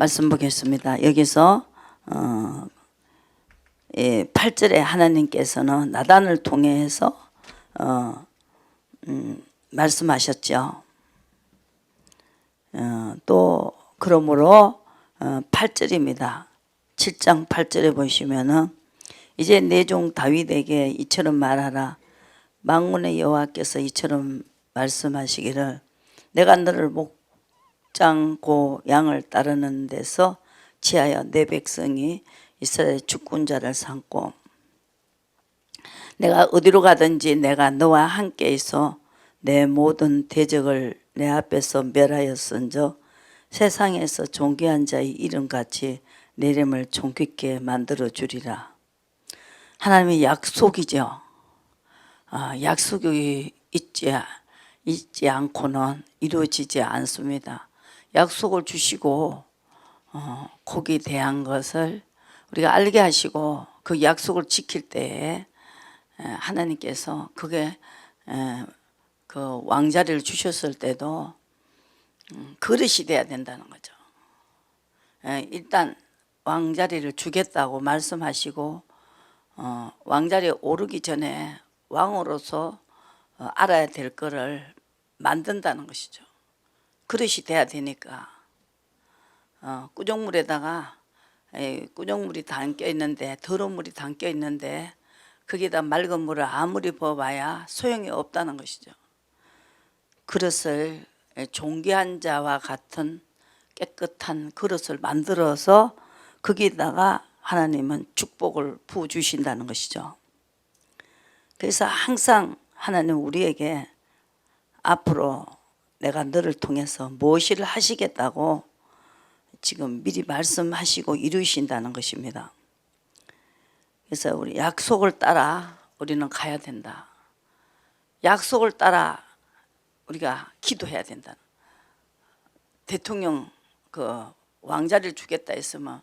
말씀 보겠습니다. 여기서 8절에 하나님께서는 나단을 통해서 말씀하셨죠. 또 그러므로 8절입니다. 7장 8절에 보시면은 이제 내 종 다윗에게 이처럼 말하라. 만군의 여호와께서 이처럼 말씀하시기를 내가 너를 목장고 양을 따르는 데서 지하여 내 백성이 이스라엘 주권자를 삼고 내가 어디로 가든지 내가 너와 함께 있어 내 모든 대적을 내 앞에서 멸하였은즉 세상에서 존귀한 자의 이름같이 내 이름을 존귀케 만들어 주리라. 하나님의 약속이죠. 약속이 있지 않고는 이루어지지 않습니다. 약속을 주시고 거기에 대한 것을 우리가 알게 하시고 그 약속을 지킬 때에 하나님께서 그게 그 왕자리를 주셨을 때도 그릇이 돼야 된다는 거죠. 일단 왕자리를 주겠다고 말씀하시고 왕자리에 오르기 전에 왕으로서 알아야 될 거를 만든다는 것이죠. 그릇이 돼야 되니까 꾸정물에다가 꾸정물이 담겨 있는데 더러운 물이 담겨 있는데 거기다 맑은 물을 아무리 부어봐야 소용이 없다는 것이죠. 그릇을 존귀한 자와 같은 깨끗한 그릇을 만들어서 거기다가 하나님은 축복을 부어주신다는 것이죠. 그래서 항상 하나님 우리에게 앞으로 내가 너를 통해서 무엇을 하시겠다고 지금 미리 말씀하시고 이루신다는 것입니다. 그래서 우리 약속을 따라 우리는 가야 된다. 약속을 따라 우리가 기도해야 된다. 대통령 그 왕자리를 주겠다 했으면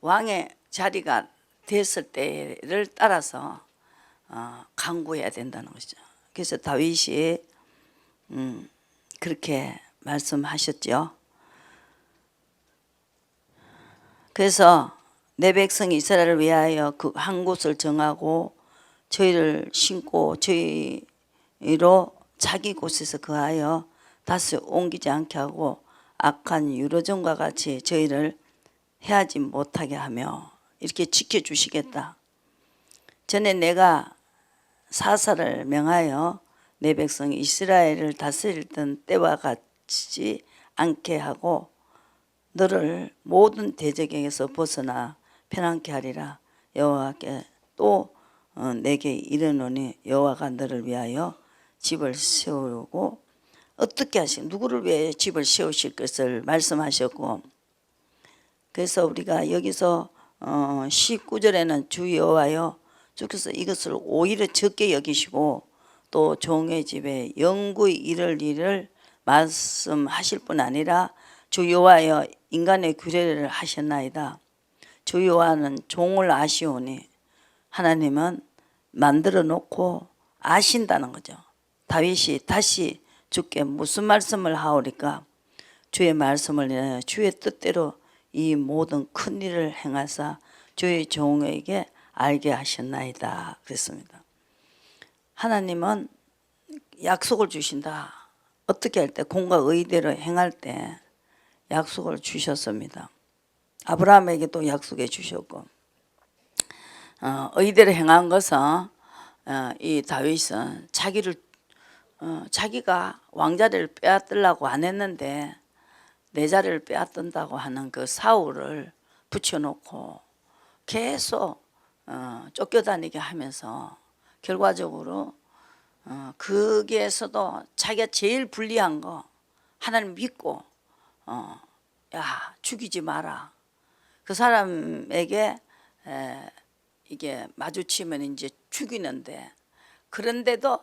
왕의 자리가 됐을 때를 따라서 간구해야 된다는 것이죠. 그래서 다윗이 그렇게 말씀하셨죠. 그래서 내 백성 이스라엘을 위하여 그 한 곳을 정하고 저희를 신고 저희로 자기 곳에서 거하여 다시 옮기지 않게 하고 악한 유로존과 같이 저희를 해하지 못하게 하며 이렇게 지켜주시겠다. 전에 내가 사사를 명하여 내 백성 이스라엘을 다스리던 때와 같이 않게 하고 너를 모든 대적에게서 벗어나 편안케 하리라. 여호와께 또 내게 이르노니 여호와가 너를 위하여 집을 세우고 어떻게 하시 누구를 위해 집을 세우실 것을 말씀하셨고, 그래서 우리가 여기서 19절에는 주 여호와여 주께서 이것을 오히려 적게 여기시고 또 종의 집에 영구히 이를 일을 말씀하실 뿐 아니라 주 여호와여 인간의 규례를 하셨나이다. 주 여호와는 종을 아시오니 하나님은 만들어 놓고 아신다는 거죠. 다윗이 다시 주께 무슨 말씀을 하오리까? 주의 말씀을 인하여 주의 뜻대로 이 모든 큰 일을 행하사 주의 종에게 알게 하셨나이다 그랬습니다. 하나님은 약속을 주신다. 어떻게 할 때 공과 의대로 행할 때 약속을 주셨습니다. 아브라함에게도 약속해 주셨고 의대로 행한 것은 이 다윗은 자기가 왕자리를 빼앗으려고 안 했는데 내 자리를 빼앗는다고 하는 그 사울을 붙여놓고 계속 쫓겨다니게 하면서 결과적으로 거기에서도 자기가 제일 불리한 거 하나님 믿고 야 죽이지 마라. 그 사람에게 이게 마주치면 이제 죽이는데 그런데도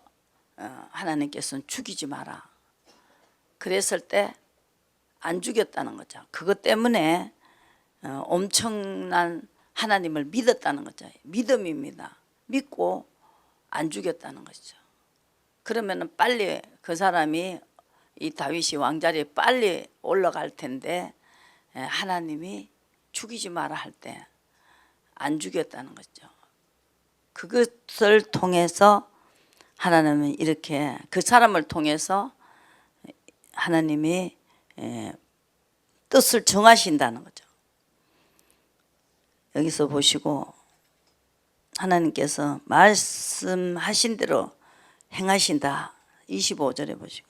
하나님께서는 죽이지 마라. 그랬을 때 안 죽였다는 거죠. 그것 때문에 엄청난 하나님을 믿었다는 거죠. 믿음입니다. 믿고 안 죽였다는 것이죠. 그러면 빨리 그 사람이 이 다윗이 왕자리에 빨리 올라갈 텐데 하나님이 죽이지 마라 할 때 안 죽였다는 거죠. 그것을 통해서 하나님은 이렇게 그 사람을 통해서 하나님이 뜻을 정하신다는 거죠. 여기서 보시고 하나님께서 말씀하신 대로 행하신다. 25절에 보시고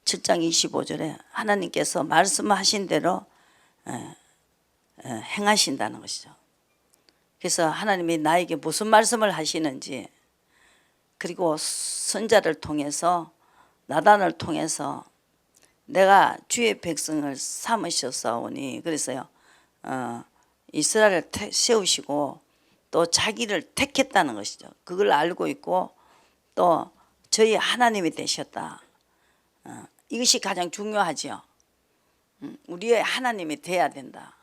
7장 25절에 하나님께서 말씀하신 대로 행하신다는 것이죠. 그래서 하나님이 나에게 무슨 말씀을 하시는지, 그리고 선자를 통해서 나단을 통해서 내가 주의 백성을 삼으셨사오니, 그래서요 이스라엘을 세우시고 또 자기를 택했다는 것이죠. 그걸 알고 있고 또 저희 하나님이 되셨다. 이것이 가장 중요하죠. 우리의 하나님이 돼야 된다.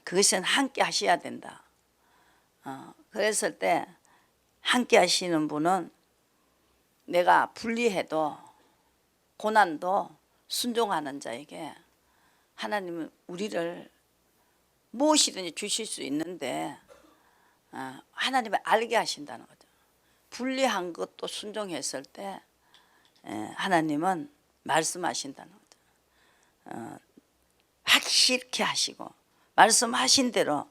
그것은 함께 하셔야 된다. 그랬을 때 함께 하시는 분은 내가 불리해도 고난도 순종하는 자에게 하나님은 우리를 무엇이든지 주실 수 있는데 하나님을 알게 하신다는 거죠. 불리한 것도 순종했을 때 하나님은 말씀하신다는 거죠. 확실히 하시고 말씀하신 대로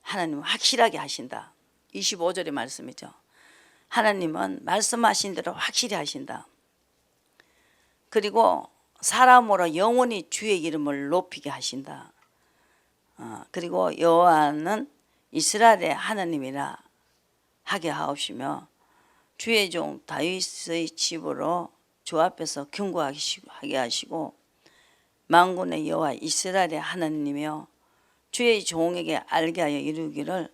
하나님은 확실하게 하신다. 25절의 말씀이죠. 하나님은 말씀하신 대로 확실히 하신다. 그리고 사람으로 영원히 주의 이름을 높이게 하신다. 그리고 여호와는 이스라엘의 하나님이라 하게 하옵시며 주의 종 다윗의 집으로 주 앞에서 경고하게 하시고 만군의 여호와 이스라엘의 하나님이며 주의 종에게 알게 하여 이루기를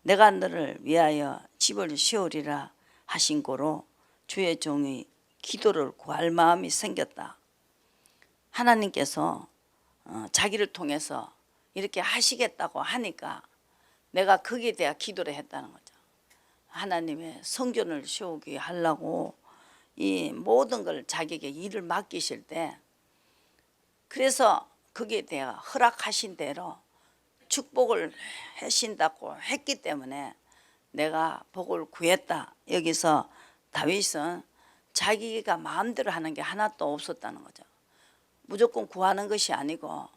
내가 너를 위하여 집을 세우리라 하신 고로 주의 종이 기도를 구할 마음이 생겼다. 하나님께서 자기를 통해서 이렇게 하시겠다고 하니까 내가 거기에 대해 기도를 했다는 거죠. 하나님의 성전을 세우게 하려고 이 모든 걸 자기에게 일을 맡기실 때, 그래서 거기에 대해 허락하신 대로 축복을 하신다고 했기 때문에 내가 복을 구했다. 여기서 다윗은 자기가 마음대로 하는 게 하나도 없었다는 거죠. 무조건 구하는 것이 아니고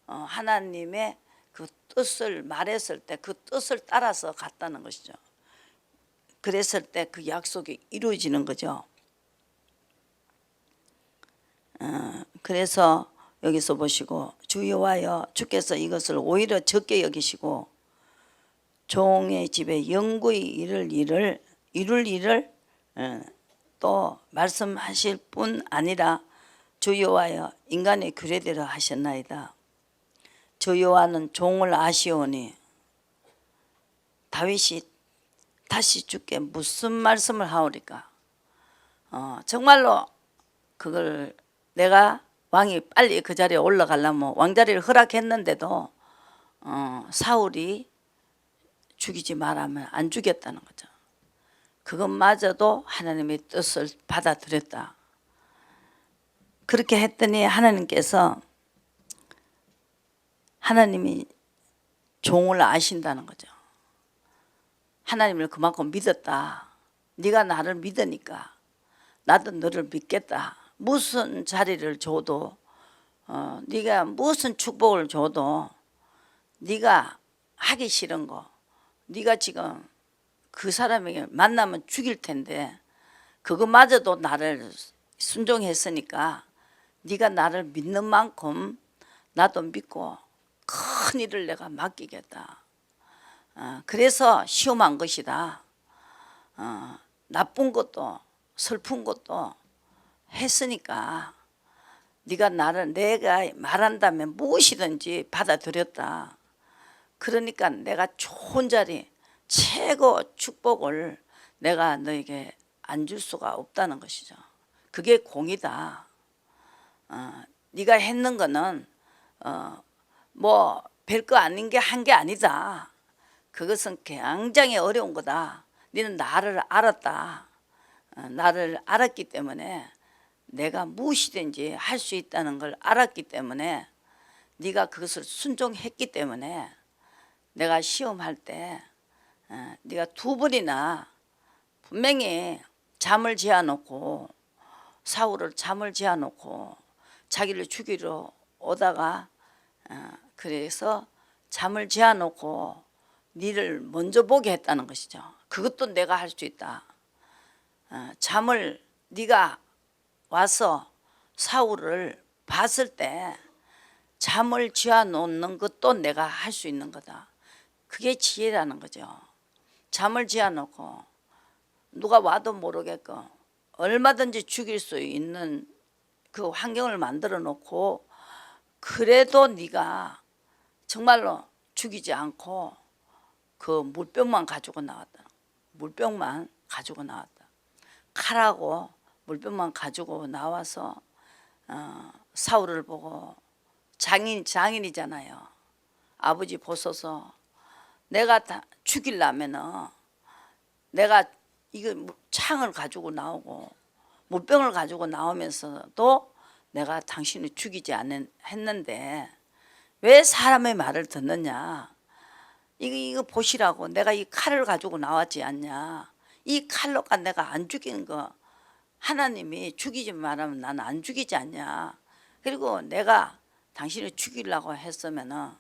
하나님의 그 뜻을 말했을 때 그 뜻을 따라서 갔다는 것이죠. 그랬을 때 그 약속이 이루어지는 거죠. 그래서 여기서 보시고 주 여호와여 주께서 이것을 오히려 적게 여기시고 종의 집에 영구히 이룰 일을 또 말씀하실 뿐 아니라 주 여호와여 인간의 규례대로 하셨나이다. 주 여호와는 종을 아시오니. 다윗이 다시 주께 무슨 말씀을 하오리까? 정말로 그걸 내가 왕이 빨리 그 자리에 올라가려면 왕자리를 허락했는데도 사울이 죽이지 말하면 안 죽였다는 거죠. 그것마저도 하나님의 뜻을 받아들였다. 그렇게 했더니 하나님께서 하나님이 종을 아신다는 거죠. 하나님을 그만큼 믿었다. 네가 나를 믿으니까 나도 너를 믿겠다. 무슨 자리를 줘도 네가 무슨 축복을 줘도 네가 하기 싫은 거, 네가 지금 그 사람에게 만나면 죽일 텐데 그것마저도 나를 순종했으니까 네가 나를 믿는 만큼 나도 믿고 큰 일을 내가 맡기겠다. 그래서 시험한 것이다. 나쁜 것도 슬픈 것도 했으니까 네가 내가 말한다면 무엇이든지 받아들였다. 그러니까 내가 좋은 자리 최고 축복을 내가 너에게 안 줄 수가 없다는 것이죠. 그게 공이다. 네가 했는 거는 뭐 별거 아닌 게 한 게 아니다. 그것은 굉장히 어려운 거다. 너는 나를 알았다. 나를 알았기 때문에 내가 무엇이든지 할 수 있다는 걸 알았기 때문에 네가 그것을 순종했기 때문에 내가 시험할 때 네가 두 번이나 분명히 잠을 지어놓고 사울을 잠을 지어놓고 자기를 죽이러 오다가 그래서 잠을 지어놓고 니를 먼저 보게 했다는 것이죠. 그것도 내가 할 수 있다. 잠을 네가 와서 사울을 봤을 때 잠을 지어놓는 것도 내가 할 수 있는 거다. 그게 지혜라는 거죠. 잠을 지어놓고 누가 와도 모르게끔 얼마든지 죽일 수 있는 그 환경을 만들어 놓고 그래도 네가 정말로 죽이지 않고 그 물병만 가지고 나왔다. 물병만 가지고 나왔다. 칼하고 물병만 가지고 나와서 사울을 보고 장인이잖아요. 아버지 보소서 내가 다 죽이려면은 내가 이거 창을 가지고 나오고 물병을 가지고 나오면서도 내가 당신을 죽이지 했는데 왜 사람의 말을 듣느냐. 이거 보시라고 내가 이 칼을 가지고 나왔지 않냐. 이 칼로가 내가 안 죽이는 거 하나님이 죽이지 말하면 나는 안 죽이지 않냐. 그리고 내가 당신을 죽이려고 했으면은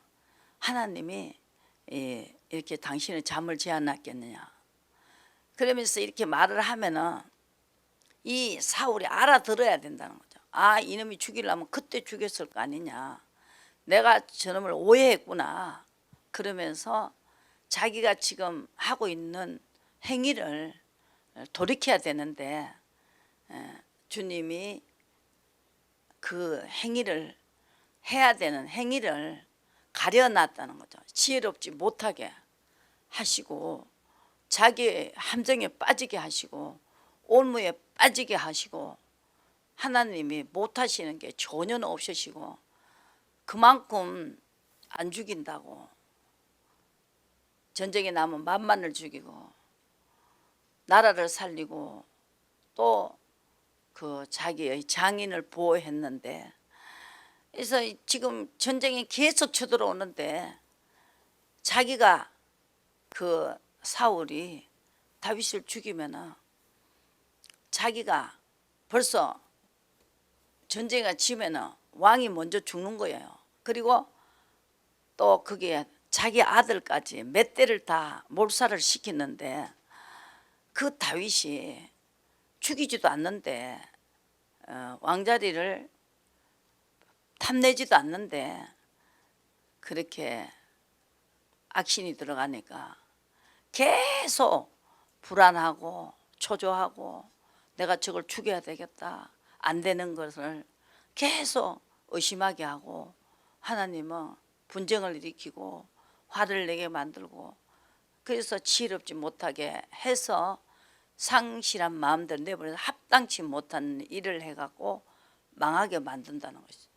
하나님이 이렇게 당신의 잠을 제안했겠느냐. 그러면서 이렇게 말을 하면은 이 사울이 알아들어야 된다는 거죠. 아, 이놈이 죽이려면 그때 죽였을 거 아니냐. 내가 저놈을 오해했구나. 그러면서 자기가 지금 하고 있는 행위를 돌이켜야 되는데 주님이 그 행위를 해야 되는 행위를 가려놨다는 거죠. 지혜롭지 못하게 하시고 자기의 함정에 빠지게 하시고 올무에 빠지게 하시고 하나님이 못하시는 게 전혀 없으시고 그만큼 안 죽인다고 전쟁에 나면 만만을 죽이고 나라를 살리고 또 그 자기의 장인을 보호했는데 그래서 지금 전쟁이 계속 쳐들어오는데 자기가 그 사울이 다윗을 죽이면은 자기가 벌써 전쟁이 지면은 왕이 먼저 죽는 거예요. 그리고 또 그게 자기 아들까지 몇 대를 다 몰살을 시키는데 그 다윗이 죽이지도 않는데 왕자리를 탐내지도 않는데 그렇게 악신이 들어가니까 계속 불안하고 초조하고 내가 저걸 죽여야 되겠다. 안 되는 것을 계속 의심하게 하고 하나님은 분쟁을 일으키고 화를 내게 만들고 그래서 지혜롭지 못하게 해서 상실한 마음대로 내버려서 합당치 못한 일을 해갖고 망하게 만든다는 것이죠.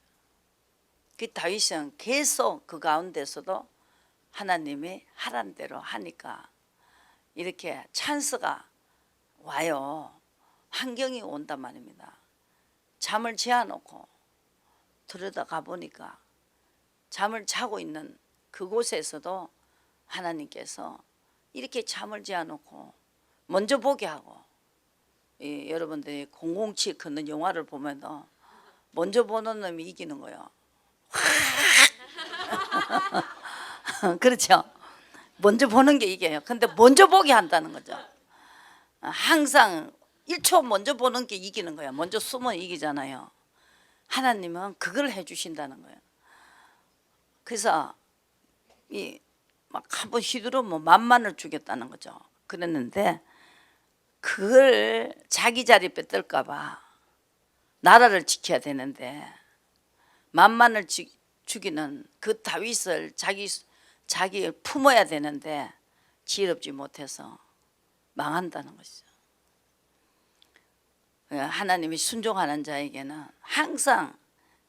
그 다윗은 계속 그 가운데서도 하나님이 하란 대로 하니까 이렇게 찬스가 와요. 환경이 온단 말입니다. 잠을 재워놓고 들여다가 보니까 잠을 자고 있는 그곳에서도 하나님께서 이렇게 잠을 재워놓고 먼저 보게 하고 여러분들이 007 걷는 영화를 보면은 먼저 보는 놈이 이기는 거예요. 그렇죠. 먼저 보는 게 이겨요. 근데 먼저 보게 한다는 거죠. 항상 1초 먼저 보는 게 이기는 거예요. 먼저 숨어 이기잖아요. 하나님은 그걸 해주신다는 거예요. 그래서 막 한번 휘두르면 만만을 주겠다는 거죠. 그랬는데 그걸 자기 자리 뺏을까 봐 나라를 지켜야 되는데 만만을 죽이는 그 다윗을 자기 품어야 되는데 지혜롭지 못해서 망한다는 것이죠. 하나님이 순종하는 자에게는 항상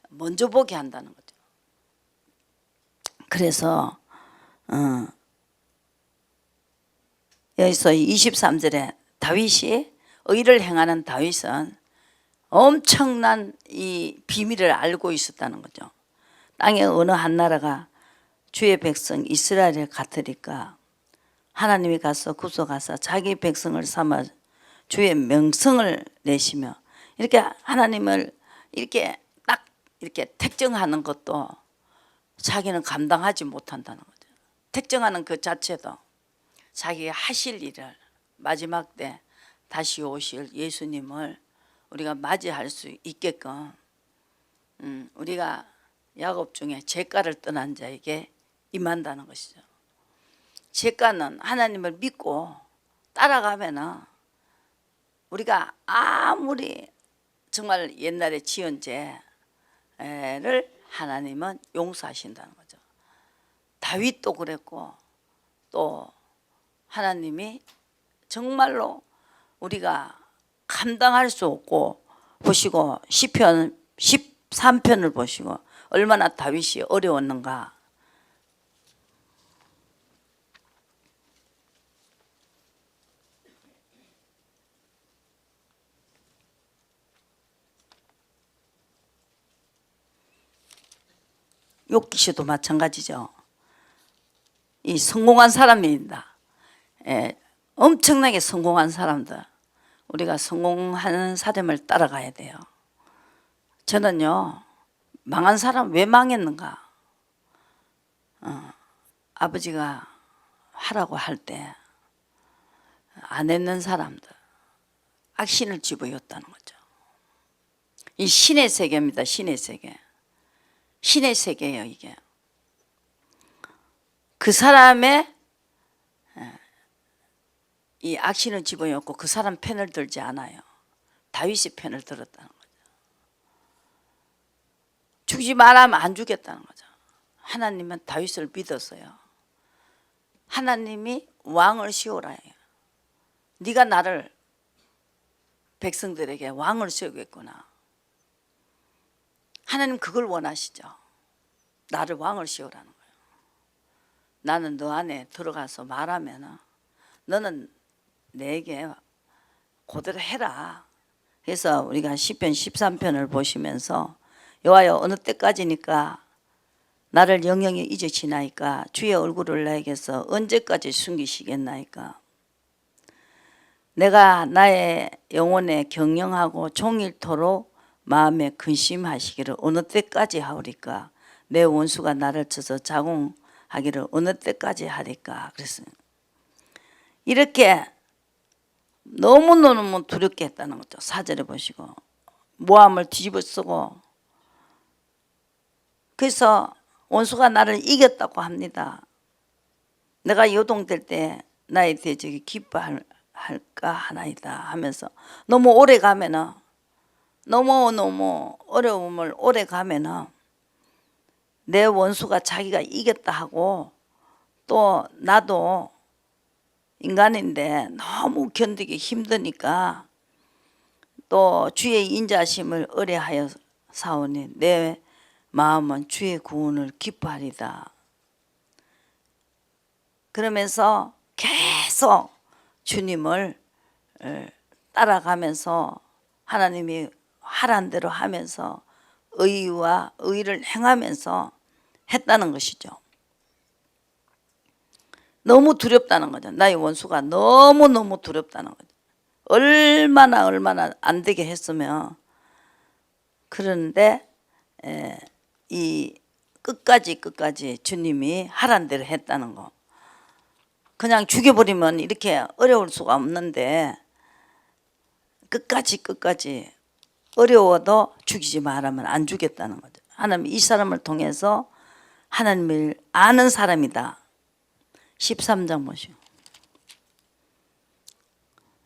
먼저 보게 한다는 거죠. 그래서 여기서 23절에 다윗이 의를 행하는 다윗은 엄청난 이 비밀을 알고 있었다는 거죠. 땅의 어느 한 나라가 주의 백성 이스라엘에 같으리까 하나님이 가서 구속하사 자기 백성을 삼아 주의 명성을 내시며 이렇게 하나님을 이렇게 딱 이렇게 택정하는 것도 자기는 감당하지 못한다는 거죠. 택정하는 그 자체도 자기가 하실 일을 마지막 때 다시 오실 예수님을 우리가 맞이할 수 있게끔 우리가 야곱 중에 죄가를 떠난 자에게 임한다는 것이죠. 죄가는 하나님을 믿고 따라가면은 우리가 아무리 정말 옛날에 지은 죄를 하나님은 용서하신다는 거죠. 다윗도 그랬고 또 하나님이 정말로 우리가 감당할 수 없고 보시고 시편 13편을 보시고 얼마나 다윗이 어려웠는가. 욥기서도 마찬가지죠. 이 성공한 사람입니다. 엄청나게 성공한 사람들, 우리가 성공하는 사람을 따라가야 돼요. 저는요, 망한 사람 왜 망했는가? 아버지가 하라고 할 때 안 했는 사람들, 악신을 집어였다는 거죠. 이 신의 세계입니다. 신의 세계. 신의 세계예요, 이게. 그 사람의 이 악신을 집어였고 그 사람 편을 들지 않아요. 다윗이 편을 들었다는 거죠. 죽지 말라면 안 죽겠다는 거죠. 하나님은 다윗을 믿었어요. 하나님이 왕을 씌우라 해요. 네가 나를 백성들에게 왕을 씌우겠구나. 하나님 그걸 원하시죠. 나를 왕을 씌우라는 거예요. 나는 너 안에 들어가서 말하면 너는 내게 그대로 해라. 그래서 우리가 시편 13편을 보시면서 여호와여 어느 때까지니까 나를 영영히 잊으시나이까 주의 얼굴을 나에게서 언제까지 숨기시겠나이까. 내가 나의 영혼에 경영하고 종일토록 마음에 근심하시기를 어느 때까지 하오리까. 내 원수가 나를 쳐서 자궁하기를 어느 때까지 하리까. 그래서 이렇게 너무너무 두렵게 했다는 거죠. 4절에 보시고 모함을 뒤집어 쓰고 그래서 원수가 나를 이겼다고 합니다. 내가 요동될 때 나의 대적이 기뻐할까 하나이다 하면서 너무 오래 가면은 너무 어려움을 오래 가면은 내 원수가 자기가 이겼다 하고 또 나도 인간인데 너무 견디기 힘드니까 또 주의 인자심을 의뢰하여 사오니 내 마음은 주의 구원을 기뻐하리다. 그러면서 계속 주님을 따라가면서 하나님이 하란 대로 하면서 의와 의를 행하면서 했다는 것이죠. 너무 두렵다는 거죠. 나의 원수가 너무너무 두렵다는 거죠. 얼마나 안 되게 했으면. 그런데 이 끝까지 주님이 하란 대로 했다는 거. 그냥 죽여버리면 이렇게 어려울 수가 없는데 끝까지 어려워도 죽이지 말라면 안 죽였다는 거죠. 하나님 이 사람을 통해서 하나님을 아는 사람이다. 13장 보시고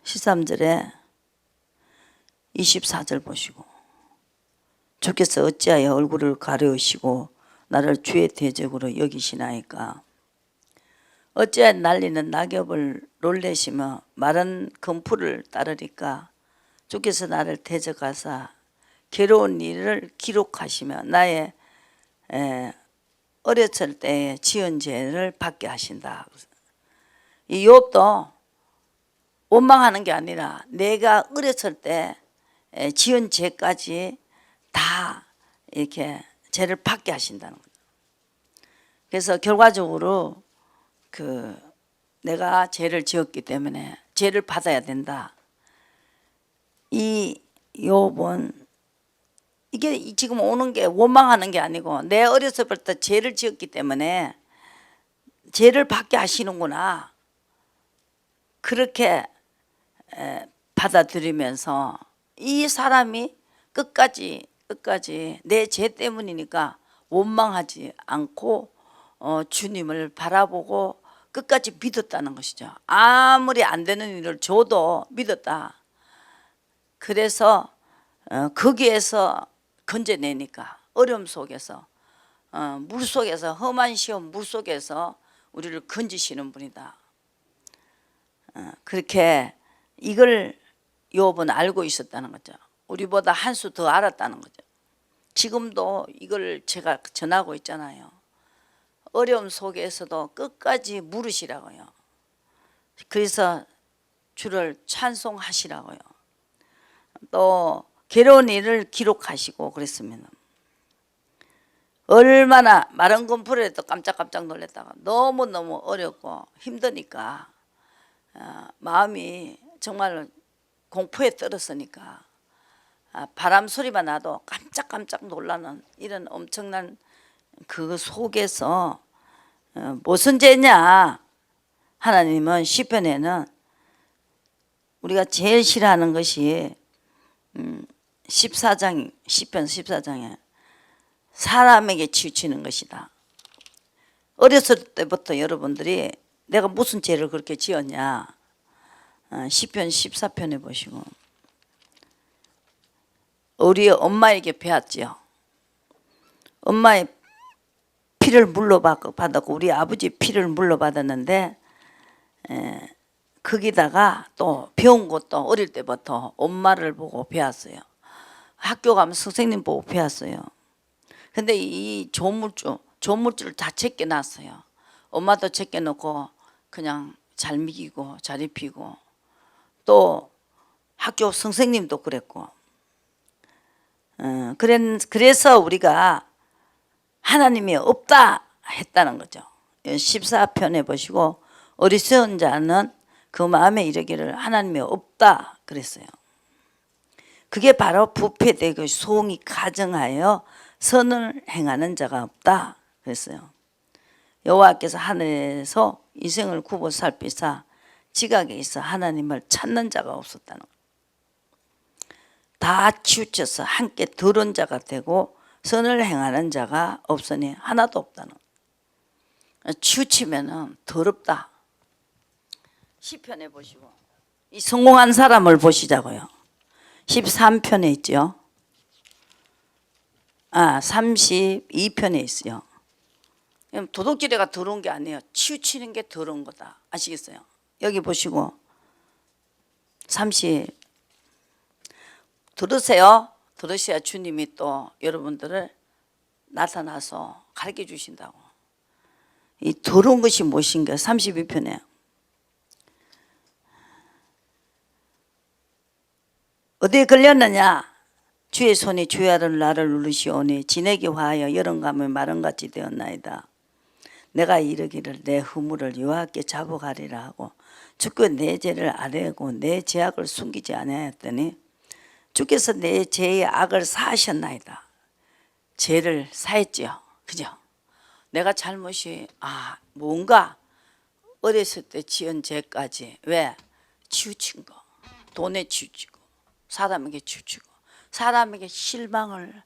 13절에 24절 보시고 주께서 어찌하여 얼굴을 가려우시고 나를 주의 대적으로 여기시나이까. 어찌하여 날리는 낙엽을 놀래시며 마른 검풀을 따르리까. 주께서 나를 대적하사 괴로운 일을 기록하시며 나의 어렸을 때의 지은 죄를 받게 하신다. 이 욥도 원망하는 게 아니라 내가 어렸을 때 지은 죄까지 다 이렇게 죄를 받게 하신다는 거죠. 그래서 결과적으로 내가 죄를 지었기 때문에 죄를 받아야 된다. 이 욥은 이게 지금 오는 게 원망하는 게 아니고 내 어려서부터 죄를 지었기 때문에 죄를 받게 하시는구나. 그렇게 받아들이면서 이 사람이 끝까지 내 죄 때문이니까 원망하지 않고 주님을 바라보고 끝까지 믿었다는 것이죠. 아무리 안 되는 일을 줘도 믿었다. 그래서 거기에서 건져내니까 어려움 속에서 물 속에서 험한 시험 물 속에서 우리를 건지시는 분이다. 그렇게 이걸 욥은 알고 있었다는 거죠. 우리보다 한 수 더 알았다는 거죠. 지금도 이걸 제가 전하고 있잖아요. 어려움 속에서도 끝까지 물으시라고요. 그래서 주를 찬송하시라고요. 또 괴로운 일을 기록하시고 그랬으면 얼마나 마른 건풀에도 깜짝깜짝 놀랐다가 너무너무 어렵고 힘드니까 마음이 정말 공포에 떨었으니까 바람 소리만 나도 깜짝깜짝 놀라는 이런 엄청난 그 속에서 무슨 죄냐. 하나님은 시편에는 우리가 제일 싫어하는 것이 14장 시편 14장에 사람에게 치우치는 것이다. 어렸을 때부터 여러분들이 내가 무슨 죄를 그렇게 지었냐. 시편 14편에 보시고 우리 엄마에게 배웠지요. 엄마의 피를 물러받았고 우리 아버지 피를 물러받았는데 거기다가 또 배운 것도 어릴 때부터 엄마를 보고 배웠어요. 학교 가면 선생님 보고 배웠어요. 근데 이 조물주를 다 제껴놨어요. 엄마도 제껴놓고 그냥 잘 먹이고 잘 입히고 또 학교 선생님도 그랬고 그래서 우리가 하나님이 없다 했다는 거죠. 14편에 보시고 어리석은 자는 그 마음에 이르기를 하나님이 없다 그랬어요. 그게 바로 부패되고 소응이 가정하여 선을 행하는 자가 없다 그랬어요. 여호와께서 하늘에서 인생을 굽어 살피사 지각에 있어 하나님을 찾는 자가 없었다는 거예요. 다 치우쳐서 함께 더러운 자가 되고 선을 행하는 자가 없으니 하나도 없다는 거예요. 치우치면 더럽다. 시편에 보시고 이 성공한 사람을 보시자고요. 13편에 있죠. 32편에 있어요. 도둑질해가 더러운 게 아니에요. 치우치는 게 더러운 거다. 아시겠어요? 여기 보시고 30 들으세요. 들으셔야 주님이 또 여러분들을 나타나서 가르쳐 주신다고. 이 더러운 것이 무엇인가 32편에 어디에 걸렸느냐. 주의 손이 주야를 나를 누르시오니 진에게 화하여 여름감을 마른같이 되었나이다. 내가 이르기를 내 허물을 여호와께 자복하리라 하고 주께 내 죄를 아뢰고 내 죄악을 숨기지 아니하였더니 주께서 내 죄의 악을 사하셨나이다. 죄를 사했지요. 그죠? 내가 잘못이 뭔가 어렸을 때 지은 죄까지 왜? 치우친 거. 돈에 치우치고 사람에게 치우치고 사람에게 실망을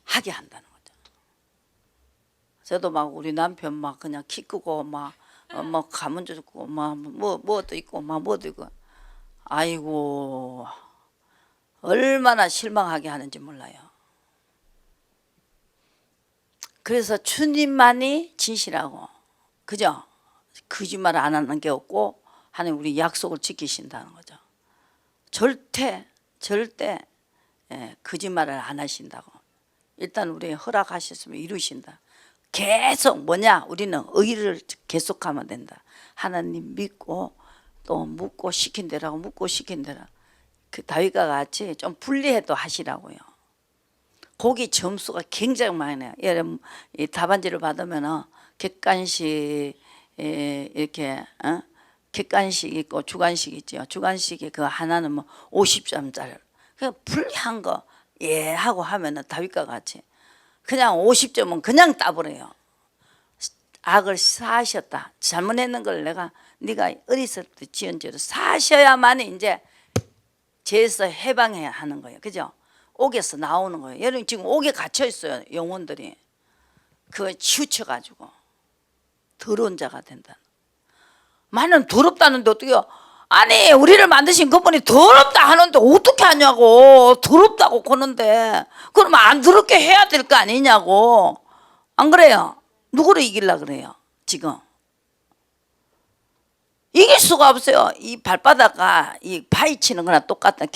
하게 한다는 거죠. 저도 막 우리 남편 막 그냥 키 크고 막 가문 좋고 막 뭐도 있고 막 뭐도 있고 아이고 얼마나 실망하게 하는지 몰라요. 그래서 주님만이 진실하고 그죠? 거짓말 안 하는 게 없고 하나님 우리 약속을 지키신다는 거죠. 절대 거짓말을 안 하신다고. 일단 우리 허락하셨으면 이루신다. 계속 뭐냐? 우리는 의를 계속하면 된다. 하나님 믿고 또 묻고 시킨 대로 하고 묻고 시킨 대로. 그 다윗과 같이 좀 분리해도 하시라고요. 거기 점수가 굉장히 많이 나요. 예를 들면 이 답안지를 받으면 객관식 이렇게 객관식 있고 주관식 있죠. 주관식이 그 하나는 뭐 50점짜리. 그냥 불리한 거 예 하고 하면은 다윗과 같이 그냥 50점은 그냥 따버려요. 악을 사하셨다. 잘못했는 걸 네가 어렸을 때 지은 죄를 사하셔야만 이제 죄에서 해방해야 하는 거예요. 그죠? 옥에서 나오는 거예요. 여러분 지금 옥에 갇혀 있어요. 영혼들이. 그거 치우쳐가지고 더러운 자가 된다. 나는 더럽다는데 어떻게 아니 우리를 만드신 그분이 더럽다 하는데 어떻게 하냐고. 더럽다고 그러는데 그러면 안 더럽게 해야 될 거 아니냐고. 안 그래요? 누구를 이기려고 그래요 지금? 이길 수가 없어요. 이 발바닥가 이 바위 치는 거나 똑같다.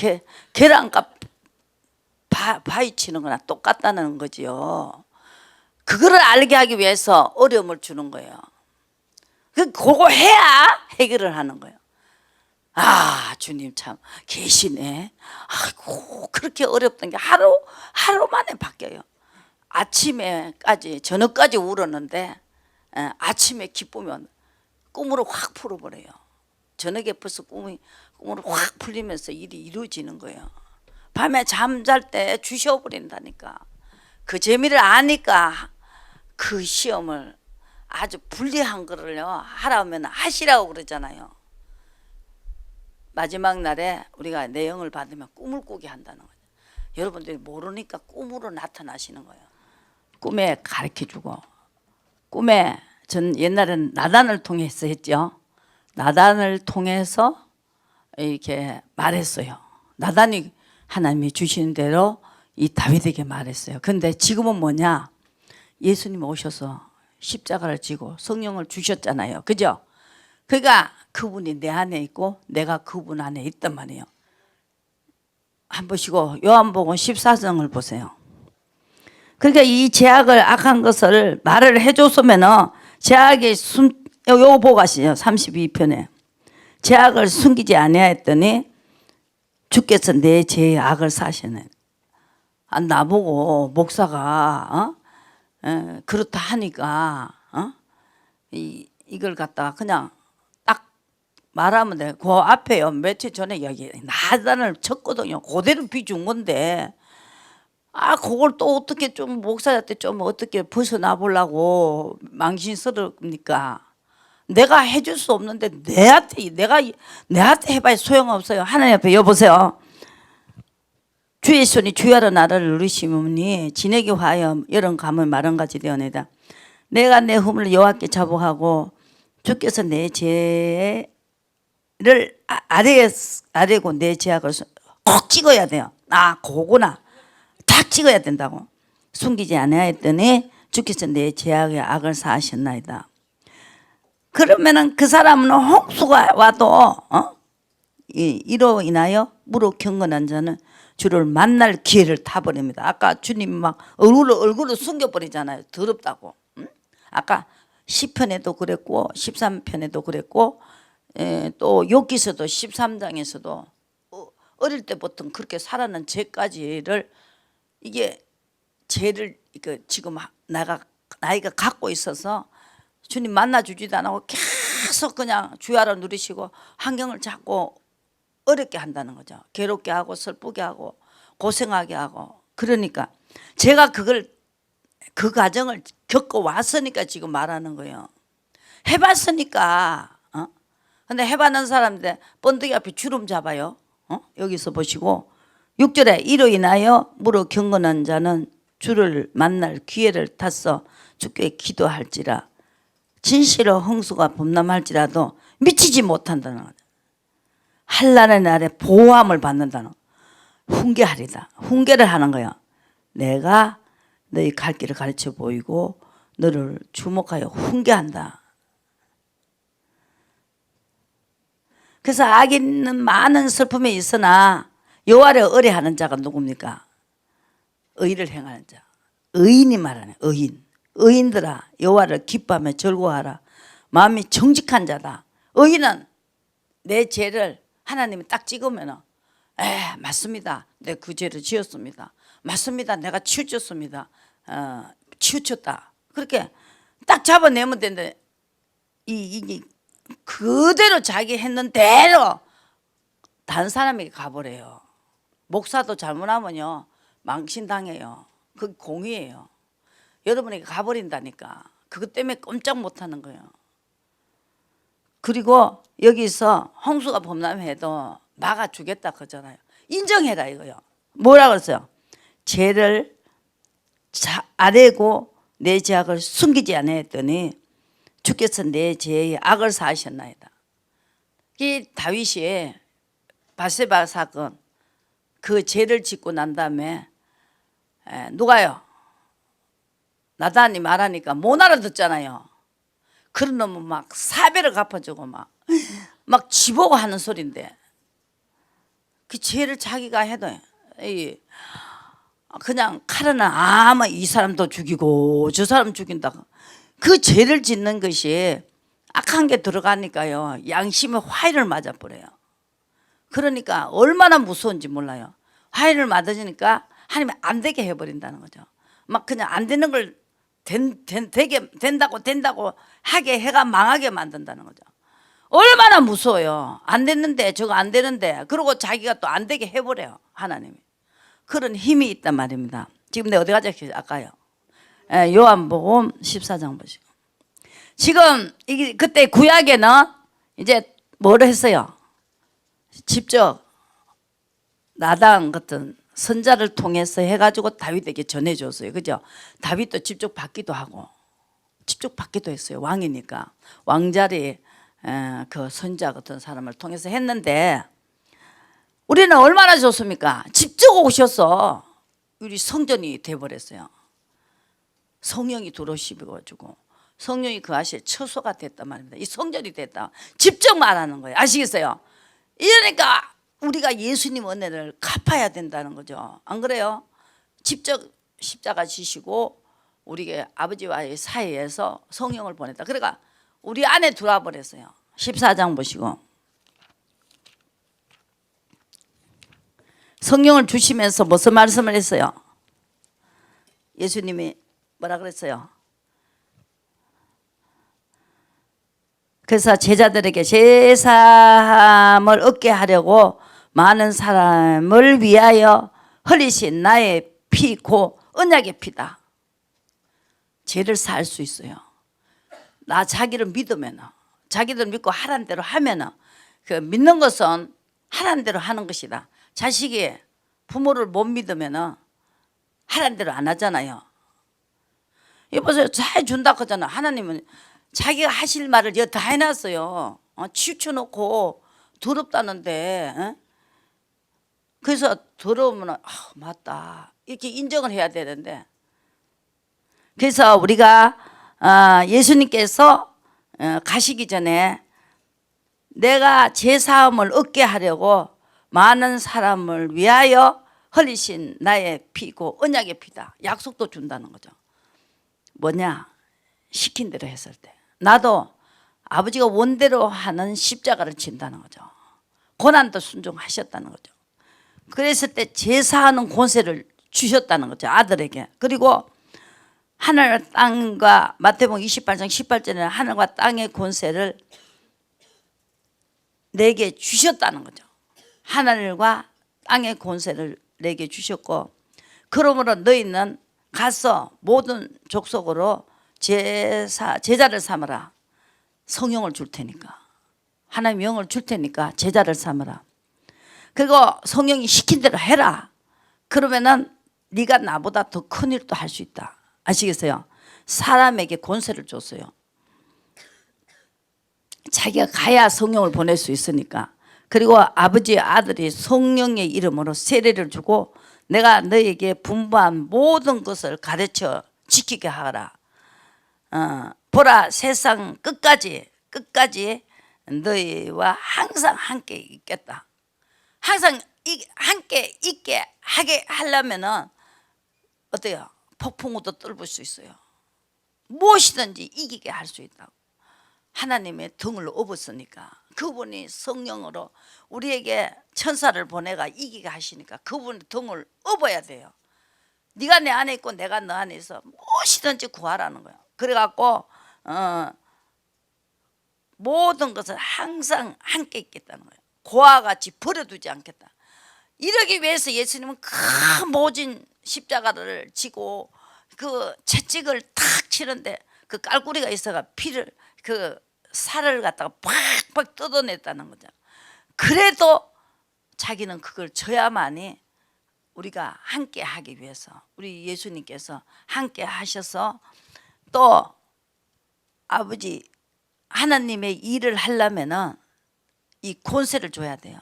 계란값 바위 치는 거나 똑같다는 거지요. 그거를 알게 하기 위해서 어려움을 주는 거예요. 그거 해야 해결을 하는 거예요. 아 주님 참 계시네. 아이고 그렇게 어렵던 게 하루 만에 바뀌어요. 아침에까지 저녁까지 울었는데 아침에 기쁘면 꿈으로 확 풀어버려요. 저녁에 벌써 꿈으로 확 풀리면서 일이 이루어지는 거예요. 밤에 잠잘 때 주셔버린다니까. 그 재미를 아니까 그 시험을 아주 불리한 거를요 하라면 하시라고 그러잖아요. 마지막 날에 우리가 내용을 받으면 꿈을 꾸게 한다는 거예요. 여러분들이 모르니까 꿈으로 나타나시는 거예요. 꿈에 가르쳐주고 꿈에 전 옛날엔 나단을 통해서 했죠. 나단을 통해서 이렇게 말했어요. 나단이 하나님이 주시는 대로 이 다윗에게 말했어요. 근데 지금은 뭐냐? 예수님 오셔서 십자가를 지고 성령을 주셨잖아요. 그죠? 그러니까 그분이 내 안에 있고 내가 그분 안에 있단 말이에요. 한 보시고 요한복음 14장을 보세요. 그러니까 이 죄악을 악한 것을 말을 해줬으면은 죄악이 요거 보고 가시죠. 32편에 죄악을 숨기지 아니하였더니 주께서 내 죄의 악을 사시네. 나보고 목사가 그렇다 하니까 이걸 갖다가 그냥 딱 말하면 돼. 그 앞에요. 며칠 전에 여기 나단을 쳤거든요. 그대로 비준 건데 그걸 또 어떻게 좀 목사한테 좀 어떻게 벗어나 보려고 망신스럽니까? 내가 해줄 수 없는데 내한테 해봐야 소용없어요. 하나님 앞에 여보세요. 주의 손이 주야로 나를 누리시니 진에게 화하여 여름 가물 마른 같이 되어내다. 내가 내 허물을 여호와께 자복하고 주께서 내 죄를 아뢰고 내 죄악을 꼭 찍어야 돼요. 그거구나. 딱 찍어야 된다고. 숨기지 아니하였더니 주께서 내 죄악의 악을 사하셨나이다. 그러면은 그 사람은 홍수가 와도 이로 인하여 무릎 경건한 자는 주를 만날 기회를 타버립니다. 아까 주님 막 얼굴을 숨겨버리잖아요. 더럽다고. 아까 10편에도 그랬고 13편에도 그랬고 또 욥기서도 13장에서도 어릴 때부터 그렇게 살아난 죄까지를 이게 죄를 지금 나이가 갖고 있어서 주님 만나주지도 안 하고 계속 그냥 주야로 누리시고 환경을 자꾸 어렵게 한다는 거죠. 괴롭게 하고 슬프게 하고 고생하게 하고. 그러니까 제가 그 과정을 겪어왔으니까 지금 말하는 거예요. 해봤으니까. 근데 해봤는 사람인데 번데기 앞에 주름 잡아요. 여기서 보시고 6절에 이로 인하여 무릎 경건한 자는 주를 만날 기회를 탔어 주께 기도할지라 진실로 홍수가 범람할지라도 미치지 못한다는 거예요. 한란의 날에 보호함을 받는다는 훈계하리다. 훈계를 하는 거예요. 내가 너희 갈 길을 가르쳐 보이고 너를 주목하여 훈계한다. 그래서 악인은 많은 슬픔이 있으나 여호와를 의뢰하는 자가 누굽니까? 의를 행하는 자. 의인이 말하네. 의인들아 여호와를 기뻐하며 즐거워하라. 마음이 정직한 자다. 의인은 내 죄를 하나님이 딱 찍으면 맞습니다. 내 그 죄를 지었습니다. 맞습니다. 내가 치우쳤습니다. 치우쳤다. 그렇게 딱 잡아내면 되는데 이게 그대로 자기 했는 대로 다른 사람에게 가버려요. 목사도 잘못하면요 망신당해요. 그게 공의예요. 여러분에게 가버린다니까. 그것 때문에 꼼짝 못하는 거예요. 그리고 여기서 홍수가 범람해도 막아주겠다 그러잖아요. 인정해라 이거요. 뭐라 그랬어요? 죄를 아뢰고 내 죄악을 숨기지 않아 했더니 주께서 내 죄의 악을 사하셨나이다. 이 다윗이 바세바 사건 그 죄를 짓고 난 다음에 누가요? 나단이 말하니까 못 알아듣잖아요. 그런 놈은 막 사배를 갚아주고 막 지보고 하는 소린데 그 죄를 자기가 해도 그냥 칼은 아마 이 사람도 죽이고 저 사람 죽인다. 그 죄를 짓는 것이 악한 게 들어가니까요 양심의 화해를 맞아버려요. 그러니까 얼마나 무서운지 몰라요. 화해를 맞으니까 하나님이 안 되게 해버린다는 거죠. 막 그냥 안 되는 걸 되게 된다고 하게 해가 망하게 만든다는 거죠. 얼마나 무서워요. 안 됐는데 저거 안 되는데 그러고 자기가 또 안 되게 해버려요. 하나님이. 그런 힘이 있단 말입니다. 지금 내가 어디 가자 아까요. 요한복음 14장 보시고. 지금 이게 그때 구약에는 이제 뭘 했어요? 직접 나단 같은 선자를 통해서 해가지고 다윗에게 전해줬어요. 그죠? 다윗도 직접 받기도 하고 직접 받기도 했어요. 왕이니까 왕자리 그 선자 같은 사람을 통해서 했는데 우리는 얼마나 좋습니까? 직접 오셔서 우리 성전이 돼버렸어요. 성령이 들어오시고 성령이 그 아시에 처소가 됐단 말입니다. 이 성전이 됐다. 직접 말하는 거예요. 아시겠어요? 이러니까 우리가 예수님 은혜를 갚아야 된다는 거죠. 안 그래요? 직접 십자가 지시고 우리에게 아버지와의 사이에서 성령을 보냈다. 그러니까 우리 안에 들어와 버렸어요. 14장 보시고 성령을 주시면서 무슨 말씀을 했어요? 예수님이 뭐라 그랬어요? 그래서 제자들에게 제사함을 얻게 하려고 많은 사람을 위하여 흘리신 나의 피 곧 언약의 피다. 죄를 살 수 있어요. 나 자기를 믿으면 자기들 믿고 하라는 대로 하면 그 믿는 것은 하라는 대로 하는 것이다. 자식이 부모를 못 믿으면 하라는 대로 안 하잖아요. 여보세요. 잘 준다 하잖아. 하나님은 자기가 하실 말을 다 해놨어요. 치우쳐놓고 더럽다는데 그래서 더러우면 맞다 이렇게 인정을 해야 되는데 그래서 우리가 예수님께서 가시기 전에 내가 제사함을 얻게 하려고 많은 사람을 위하여 흘리신 나의 피고 언약의 피다. 약속도 준다는 거죠. 뭐냐? 시킨 대로 했을 때 나도 아버지가 원대로 하는 십자가를 진다는 거죠. 고난도 순종하셨다는 거죠. 그랬을 때 제사하는 권세를 주셨다는 거죠. 아들에게. 그리고 하늘 땅과 마태복음 28장 18절에는 하늘과 땅의 권세를 내게 주셨다는 거죠. 하늘과 땅의 권세를 내게 주셨고 그러므로 너희는 가서 모든 족속으로 제자를 삼으라. 성령을 줄 테니까 하나님의 영을 줄 테니까 제자를 삼으라. 그리고 성령이 시킨 대로 해라. 그러면은 네가 나보다 더 큰 일도 할 수 있다. 아시겠어요? 사람에게 권세를 줬어요. 자기가 가야 성령을 보낼 수 있으니까. 그리고 아버지 아들이 성령의 이름으로 세례를 주고 내가 너에게 분부한 모든 것을 가르쳐 지키게 하라. 보라 세상 끝까지 너희와 항상 함께 있겠다. 항상 함께 있게 하게 하려면은 어때요? 폭풍우도 뚫을 수 있어요. 무엇이든지 이기게 할 수 있다고. 하나님의 등을 업었으니까 그분이 성령으로 우리에게 천사를 보내가 이기게 하시니까 그분의 등을 업어야 돼요. 네가 내 안에 있고 내가 너 안에 있어. 무엇이든지 구하라는 거야. 그래갖고 모든 것을 항상 함께 있겠다는 거예요. 고와 같이 버려두지 않겠다. 이러기 위해서 예수님은 큰 모진 십자가를 지고 그 채찍을 탁 치는데 그 깔구리가 있어가 피를 그 살을 갖다가 팍팍 뜯어냈다는 거죠. 그래도 자기는 그걸 져야만이 우리가 함께 하기 위해서 우리 예수님께서 함께 하셔서 또 아버지 하나님의 일을 하려면은 이 권세를 줘야 돼요.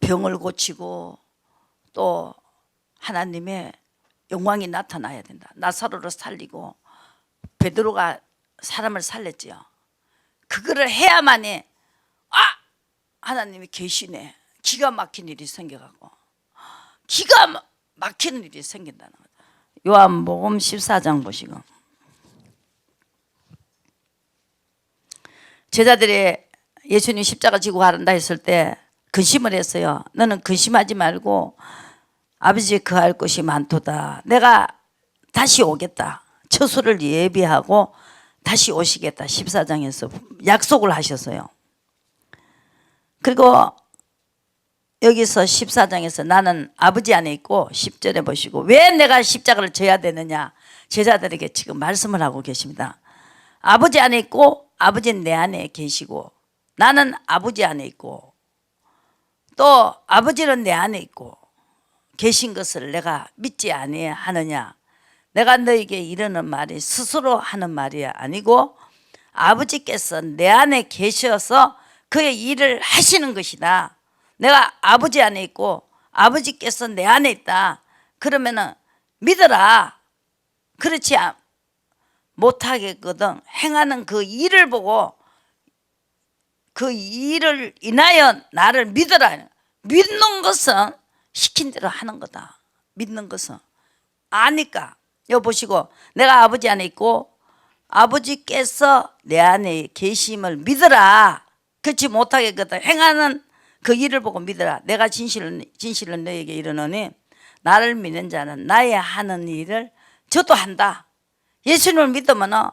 병을 고치고 또 하나님의 영광이 나타나야 된다. 나사로를 살리고 베드로가 사람을 살렸지요. 그거를 해야만이 하나님이 계시네. 기가 막힌 일이 생겨가고 기가 막히는 일이 생긴다는 거죠. 요한복음 14장 보시고 제자들이 예수님 십자가 지고 가란다 했을 때 근심을 했어요. 너는 근심하지 말고 아버지 그할 것이 많도다. 내가 다시 오겠다. 처소를 예비하고 다시 오시겠다. 14장에서 약속을 하셨어요. 그리고 여기서 14장에서 나는 아버지 안에 있고 10절에 보시고 왜 내가 십자가를 져야 되느냐 제자들에게 지금 말씀을 하고 계십니다. 아버지 안에 있고 아버지는 내 안에 계시고 나는 아버지 안에 있고 또 아버지는 내 안에 있고 계신 것을 내가 믿지 아니하느냐. 내가 너에게 이르는 말이 스스로 하는 말이 아니고 아버지께서 내 안에 계셔서 그의 일을 하시는 것이다. 내가 아버지 안에 있고 아버지께서 내 안에 있다. 그러면은 믿어라. 그렇지 못하겠거든. 행하는 그 일을 보고 그 일을 인하여 나를 믿어라. 믿는 것은 시킨 대로 하는 거다. 믿는 것은 아니까. 여기 보시고 내가 아버지 안에 있고 아버지께서 내 안에 계심을 믿어라. 그렇지 못하겠거든. 행하는 그 일을 보고 믿어라. 내가 진실로 너에게 이르노니 나를 믿는 자는 나의 하는 일을 저도 한다. 예수님을 믿으면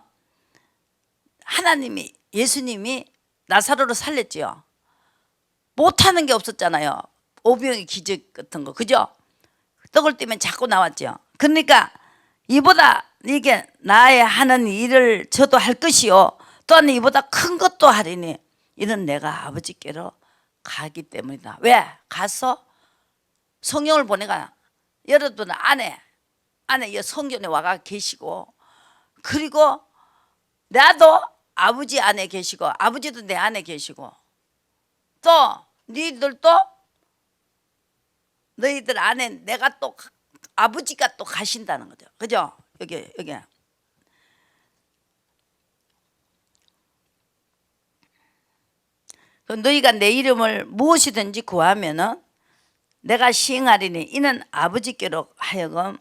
하나님이 예수님이 나사로를 살렸지요. 못하는 게 없었잖아요. 오병의 기적 같은 거 그죠? 떡을 떼면 자꾸 나왔죠. 그러니까 이보다 이게 나의 하는 일을 저도 할 것이요 또한 이보다 큰 것도 하리니 이는 내가 아버지께로 가기 때문이다. 왜? 가서 성령을 보내가 여러분 안에 성전에 와가 계시고 그리고 나도 아버지 안에 계시고 아버지도 내 안에 계시고 또 너희들도 너희들 안에 내가 또 아버지가 또 가신다는 거죠. 그죠? 여기 너희가 내 이름을 무엇이든지 구하면은 내가 시행하리니 이는 아버지께로 하여금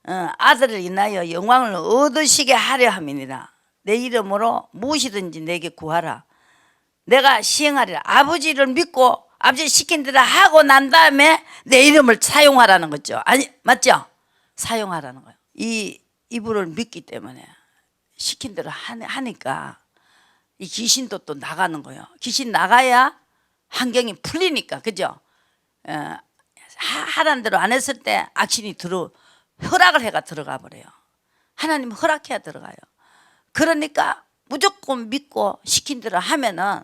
아들을 인하여 영광을 얻으시게 하려 함이니라. 내 이름으로 무엇이든지 내게 구하라. 내가 시행하리라. 아버지를 믿고 아버지 시킨 대로 하고 난 다음에 내 이름을 사용하라는 거죠. 아니 맞죠? 사용하라는 거예요. 이 이분을 믿기 때문에 시킨 대로 하니까 이 귀신도 또 나가는 거예요. 귀신 나가야 환경이 풀리니까 그죠? 하라는 대로 안 했을 때 악신이 허락을 해가 들어가 버려요. 하나님 허락해야 들어가요. 그러니까 무조건 믿고 시킨 대로 하면은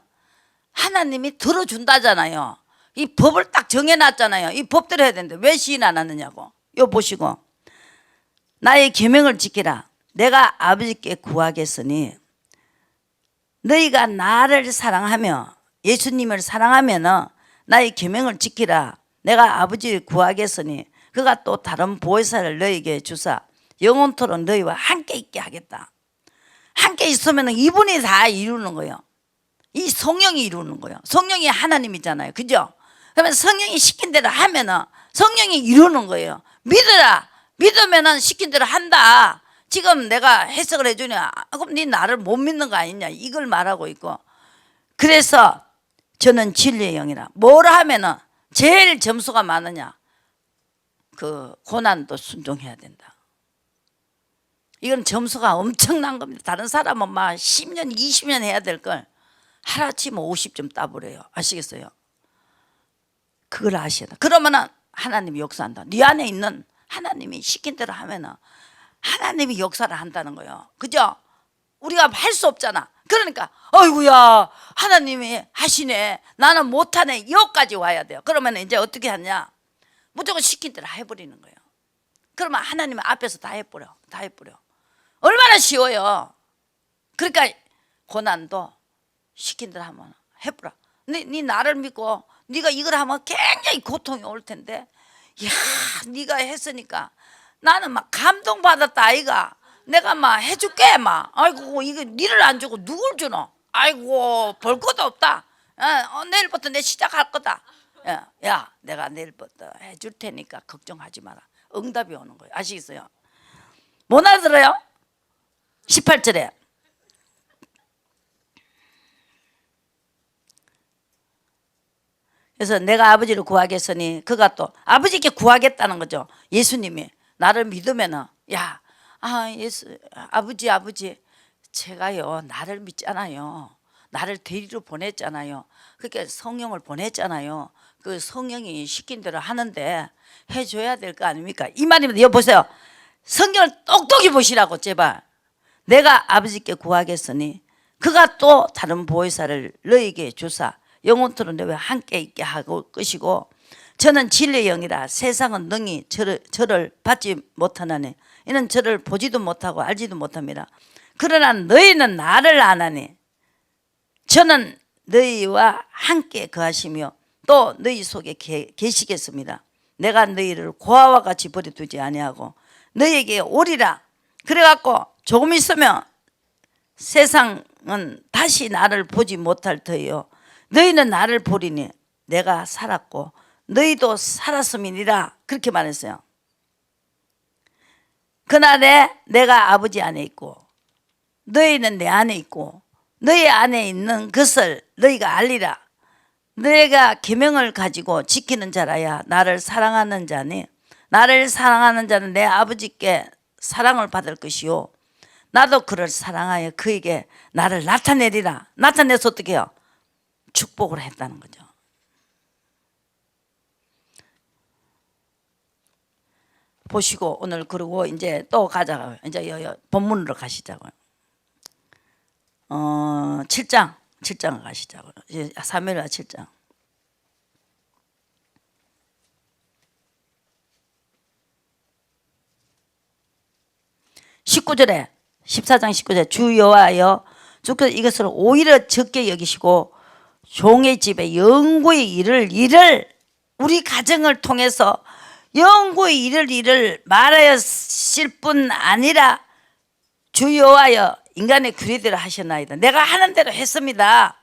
하나님이 들어준다잖아요. 이 법을 딱 정해놨잖아요. 이 법대로 해야 되는데 왜 시인 안 하느냐고. 요 보시고 나의 계명을 지키라. 내가 아버지께 구하겠으니 너희가 나를 사랑하며 예수님을 사랑하면은 나의 계명을 지키라. 내가 아버지를 구하겠으니 그가 또 다른 보혜사를 너희에게 주사 영원토록 너희와 함께 있게 하겠다. 함께 있으면 이분이 다 이루는 거예요. 이 성령이 이루는 거예요. 성령이 하나님이잖아요. 그죠? 그러면 성령이 시킨 대로 하면은 성령이 이루는 거예요. 믿으라. 믿으면은 시킨 대로 한다. 지금 내가 해석을 해주니 그럼 네 나를 못 믿는 거 아니냐 이걸 말하고 있고 그래서 저는 진리의 영이라 뭐라 하면은 제일 점수가 많으냐 그 고난도 순종해야 된다. 이건 점수가 엄청난 겁니다. 다른 사람은 막 10년 20년 해야 될 걸 하루아침에 50점 따버려요. 아시겠어요? 그걸 아셔야 돼. 그러면은 하나님이 역사한다. 네 안에 있는 하나님이 시킨 대로 하면은 하나님이 역사를 한다는 거예요. 그죠? 우리가 할 수 없잖아. 그러니까 어이구야 하나님이 하시네. 나는 못하네. 여기까지 와야 돼요. 그러면 이제 어떻게 하냐? 무조건 시킨 대로 해버리는 거예요. 그러면 하나님 앞에서 다 해버려. 다 해버려. 얼마나 쉬워요. 그러니까 고난도 시킨 대로 하면 해보라. 네 나를 믿고 네가 이걸 하면 굉장히 고통이 올 텐데, 야 네가 했으니까 나는 막 감동받았다 아이가. 내가 막 해줄게 막. 아이고 이거 니를 안 주고 누굴 주노? 아이고 볼 것도 없다. 내일부터 내 시작할 거다. 야 내가 내일부터 해줄 테니까 걱정하지 마라. 응답이 오는 거예요. 아시겠어요? 못 알아들어요? 18절에 그래서 내가 아버지를 구하겠으니 그가 또 아버지께 구하겠다는 거죠. 예수님이 나를 믿으면은 예수 아버지 제가요 나를 믿잖아요. 나를 데리러 보냈잖아요. 그러니까 성령을 보냈잖아요. 그 성령이 시킨 대로 하는데 해줘야 될 거 아닙니까? 이 말입니다. 여기 보세요. 성경을 똑똑히 보시라고 제발. 내가 아버지께 구하겠으니 그가 또 다른 보혜사를 너에게 주사 영원토록 너와 함께 있게 하고 끄시고 저는 진리의 영이라 세상은 능히 저를 받지 못하나니 이는 저를 보지도 못하고 알지도 못합니다. 그러나 너희는 나를 아나니 저는 너희와 함께 거하시며 또 너희 속에 계시겠습니다. 내가 너희를 고아와 같이 버려두지 아니하고 너희에게 오리라. 그래갖고 조금 있으면 세상은 다시 나를 보지 못할 터이요 너희는 나를 보리니 내가 살았고 너희도 살았음이니라. 그렇게 말했어요. 그날에 내가 아버지 안에 있고 너희는 내 안에 있고 너희 안에 있는 것을 너희가 알리라. 너희가 계명을 가지고 지키는 자라야 나를 사랑하는 자니 나를 사랑하는 자는 내 아버지께 사랑을 받을 것이요 나도 그를 사랑하여 그에게 나를 나타내리라. 나타내서 어떻게 해요? 축복을 했다는 거죠. 보시고 오늘 그러고 이제 또 가자고요. 이제 본문으로 가시자고요. 7장을 가시자고요. 사무엘하 7장. 19절에 14장 19절에 주 여호와여 주께서 이것을 오히려 적게 여기시고 종의 집에 영구히 이를 우리 가정을 통해서 영구히 이를 일을 말하였을 뿐 아니라 주 여호와여 인간의 규례대로 하셨나이다. 내가 하는 대로 했습니다.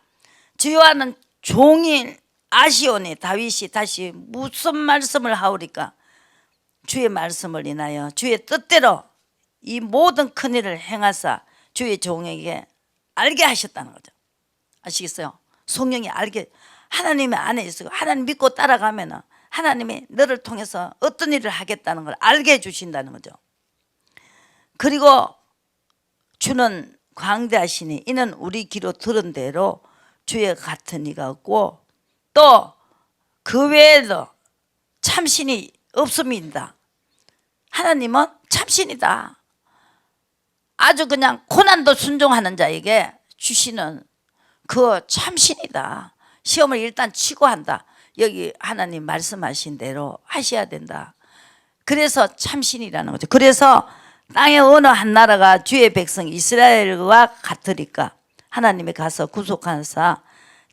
주 여호와는 종일 아시오니 다윗이 다시 무슨 말씀을 하오리까? 주의 말씀을 인하여 주의 뜻대로 이 모든 큰일을 행하사 주의 종에게 알게 하셨다는 거죠. 아시겠어요? 성령이 알게 하나님의 안에 있고 하나님 믿고 따라가면 하나님이 너를 통해서 어떤 일을 하겠다는 걸 알게 해주신다는 거죠. 그리고 주는 광대하시니 이는 우리 귀로 들은 대로 주의 같은 이가 없고 또 그 외에도 참신이 없습니다. 하나님은 참신이다. 아주 그냥 고난도 순종하는 자에게 주시는 그 참신이다. 시험을 일단 치고 한다. 여기 하나님 말씀하신 대로 하셔야 된다. 그래서 참신이라는 거죠. 그래서 땅의 어느 한 나라가 주의 백성 이스라엘과 같으리까 하나님이 가서 구속하사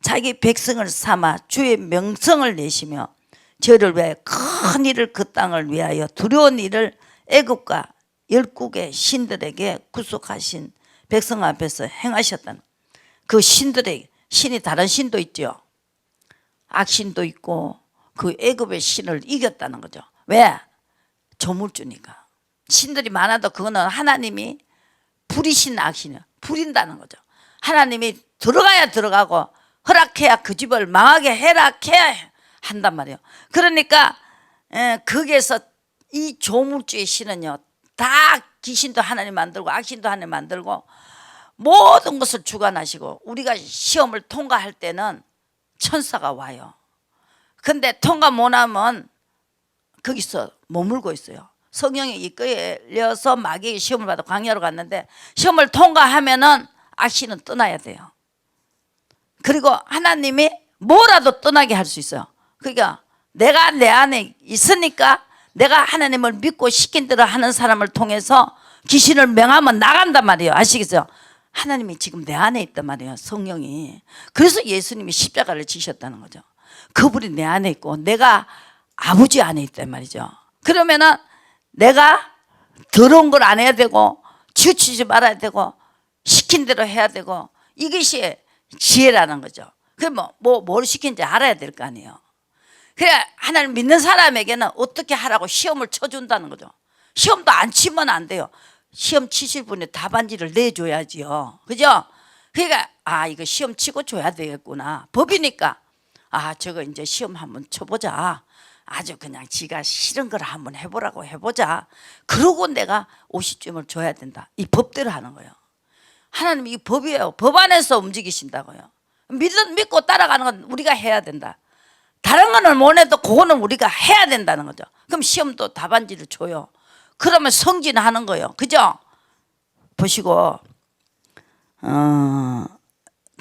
자기 백성을 삼아 주의 명성을 내시며 저를 위하여 큰 일을 그 땅을 위하여 두려운 일을 애국과 열국의 신들에게 구속하신 백성 앞에서 행하셨다는 그 신들에게 신이 다른 신도 있죠. 악신도 있고 그 애굽의 신을 이겼다는 거죠. 왜? 조물주니까. 신들이 많아도 그거는 하나님이 부리신 악신을 부린다는 거죠. 하나님이 들어가야 들어가고 허락해야 그 집을 망하게 해야 한단 말이에요. 그러니까 거기에서 이 조물주의 신은요, 다 귀신도 하나님 만들고 악신도 하나님 만들고 모든 것을 주관하시고, 우리가 시험을 통과할 때는 천사가 와요. 근데 통과 못하면 거기서 머물고 있어요. 성령이 이끌려서 마귀에게 시험을 받아 광야로 갔는데, 시험을 통과하면은 악신은 떠나야 돼요. 그리고 하나님이 뭐라도 떠나게 할 수 있어요. 그러니까 내가 내 안에 있으니까 내가 하나님을 믿고 시킨 대로 하는 사람을 통해서 귀신을 명하면 나간단 말이에요. 아시겠어요? 하나님이 지금 내 안에 있단 말이에요. 성령이. 그래서 예수님이 십자가를 지셨다는 거죠. 그분이 내 안에 있고 내가 아버지 안에 있단 말이죠. 그러면은 내가 더러운 걸 안 해야 되고 치우치지 말아야 되고 시킨 대로 해야 되고, 이것이 지혜라는 거죠. 그럼 뭘 시킨지 알아야 될 거 아니에요. 그래, 하나님 믿는 사람에게는 어떻게 하라고 시험을 쳐준다는 거죠. 시험도 안 치면 안 돼요. 시험 치실 분이 답안지를 내줘야지요. 그죠? 그러니까 이거 시험 치고 줘야 되겠구나. 법이니까 저거 이제 시험 한번 쳐보자. 아주 그냥 지가 싫은 걸 한번 해보라고 해보자. 그러고 내가 50점을 줘야 된다. 이 법대로 하는 거예요. 하나님 이 법이에요. 법 안에서 움직이신다고요. 믿고 따라가는 건 우리가 해야 된다. 다른 거는 못 해도 그거는 우리가 해야 된다는 거죠. 그럼 시험도 답안지를 줘요. 그러면 성진하는 거예요. 그죠? 보시고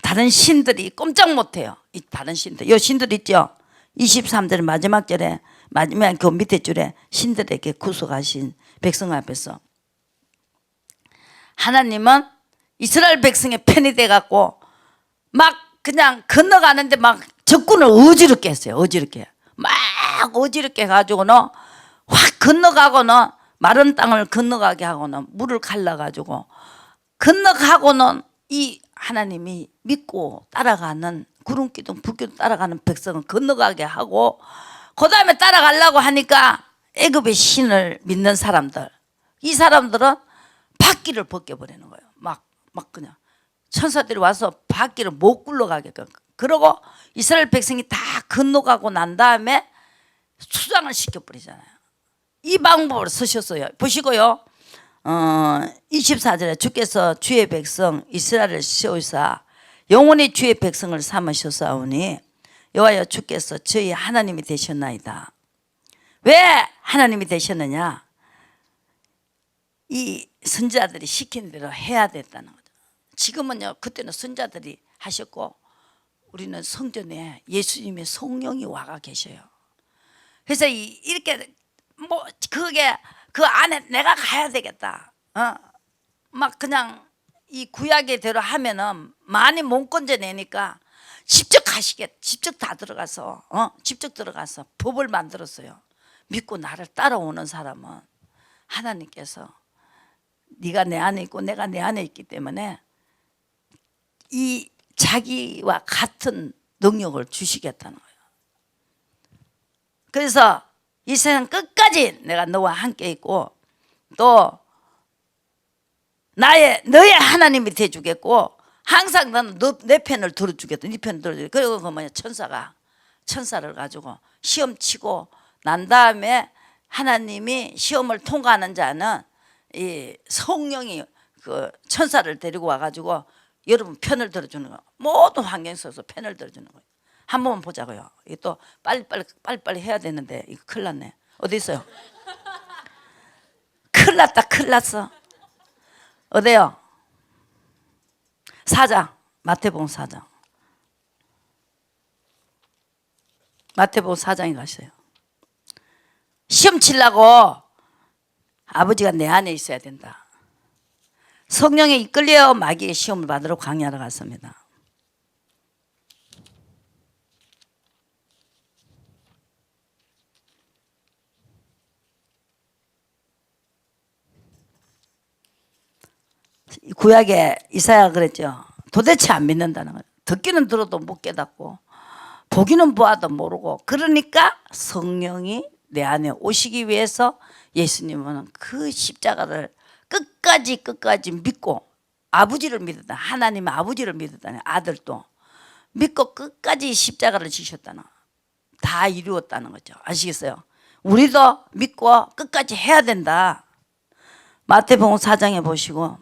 다른 신들이 꼼짝 못해요. 이 다른 신들, 이 신들 있죠? 23절 마지막 절에, 마지막 그 밑에 줄에 신들에게 구속하신 백성 앞에서 하나님은 이스라엘 백성의 편이 돼갖고 막 그냥 건너가는데 막 적군을 어지럽게 했어요. 어지럽게 막 어지럽게 해가지고는 확 건너가고는 마른 땅을 건너가게 하고는 물을 갈라가지고 건너가고는 이 하나님이 믿고 따라가는 구름기둥 불기둥 따라가는 백성은 건너가게 하고, 그 다음에 따라가려고 하니까 애굽의 신을 믿는 사람들, 이 사람들은 바퀴를 벗겨버리는 거예요. 막 그냥 천사들이 와서 바퀴를 못 굴러가게끔. 그러고 이스라엘 백성이 다 건너가고 난 다음에 수장을 시켜버리잖아요. 이 방법을 쓰셨어요. 보시고요. 24절에 주께서 주의 백성 이스라엘을 세우사 영원히 주의 백성을 삼으셨사오니 여호와여 주께서 저희 하나님이 되셨나이다. 왜 하나님이 되셨느냐? 이 선지자들이 시킨 대로 해야 됐다는 거죠. 지금은요, 그때는 선지자들이 하셨고 우리는 성전에 예수님의 성령이 와가 계셔요. 그래서 이렇게 그게 그 안에 내가 가야 되겠다. 막 그냥 이 구약의 대로 하면은 많이 못 건져내니까 직접 직접 다 들어가서 직접 들어가서 법을 만들었어요. 믿고 나를 따라오는 사람은 하나님께서 네가 내 안에 있고 내가 내 안에 있기 때문에 이 자기와 같은 능력을 주시겠다는 거예요. 그래서 이 세상 끝까지 내가 너와 함께 있고 또 너의 하나님이 돼주겠고 항상 나는 내 편을 들어주겠다. 네 편을 들어주겠다. 그리고 그 뭐냐, 천사를 가지고 시험 치고 난 다음에 하나님이 시험을 통과하는 자는 이 성령이 그 천사를 데리고 와가지고 여러분 편을 들어주는 거예요. 모든 환경 속에서 편을 들어주는 거예요. 한 번만 보자고요. 이게 또 빨리빨리 해야 되는데 이거 큰일 났네. 어디 있어요? 큰일 났다. 큰일 났어. 어디요? 4장 마태복음 4장 마태복음 4장에 가세요. 시험 치려고 아버지가 내 안에 있어야 된다. 성령에 이끌려 마귀의 시험을 받으러 광야로 갔습니다. 구약에 이사야가 그랬죠. 도대체 안 믿는다는 거예요. 듣기는 들어도 못 깨닫고 보기는 보아도 모르고, 그러니까 성령이 내 안에 오시기 위해서 예수님은 그 십자가를 끝까지 믿고 아버지를 믿었다. 하나님 아버지를 믿었다는 아들도 믿고 끝까지 십자가를 지셨다는, 다 이루었다는 거죠. 아시겠어요? 우리도 믿고 끝까지 해야 된다. 마태복음 4장에 보시고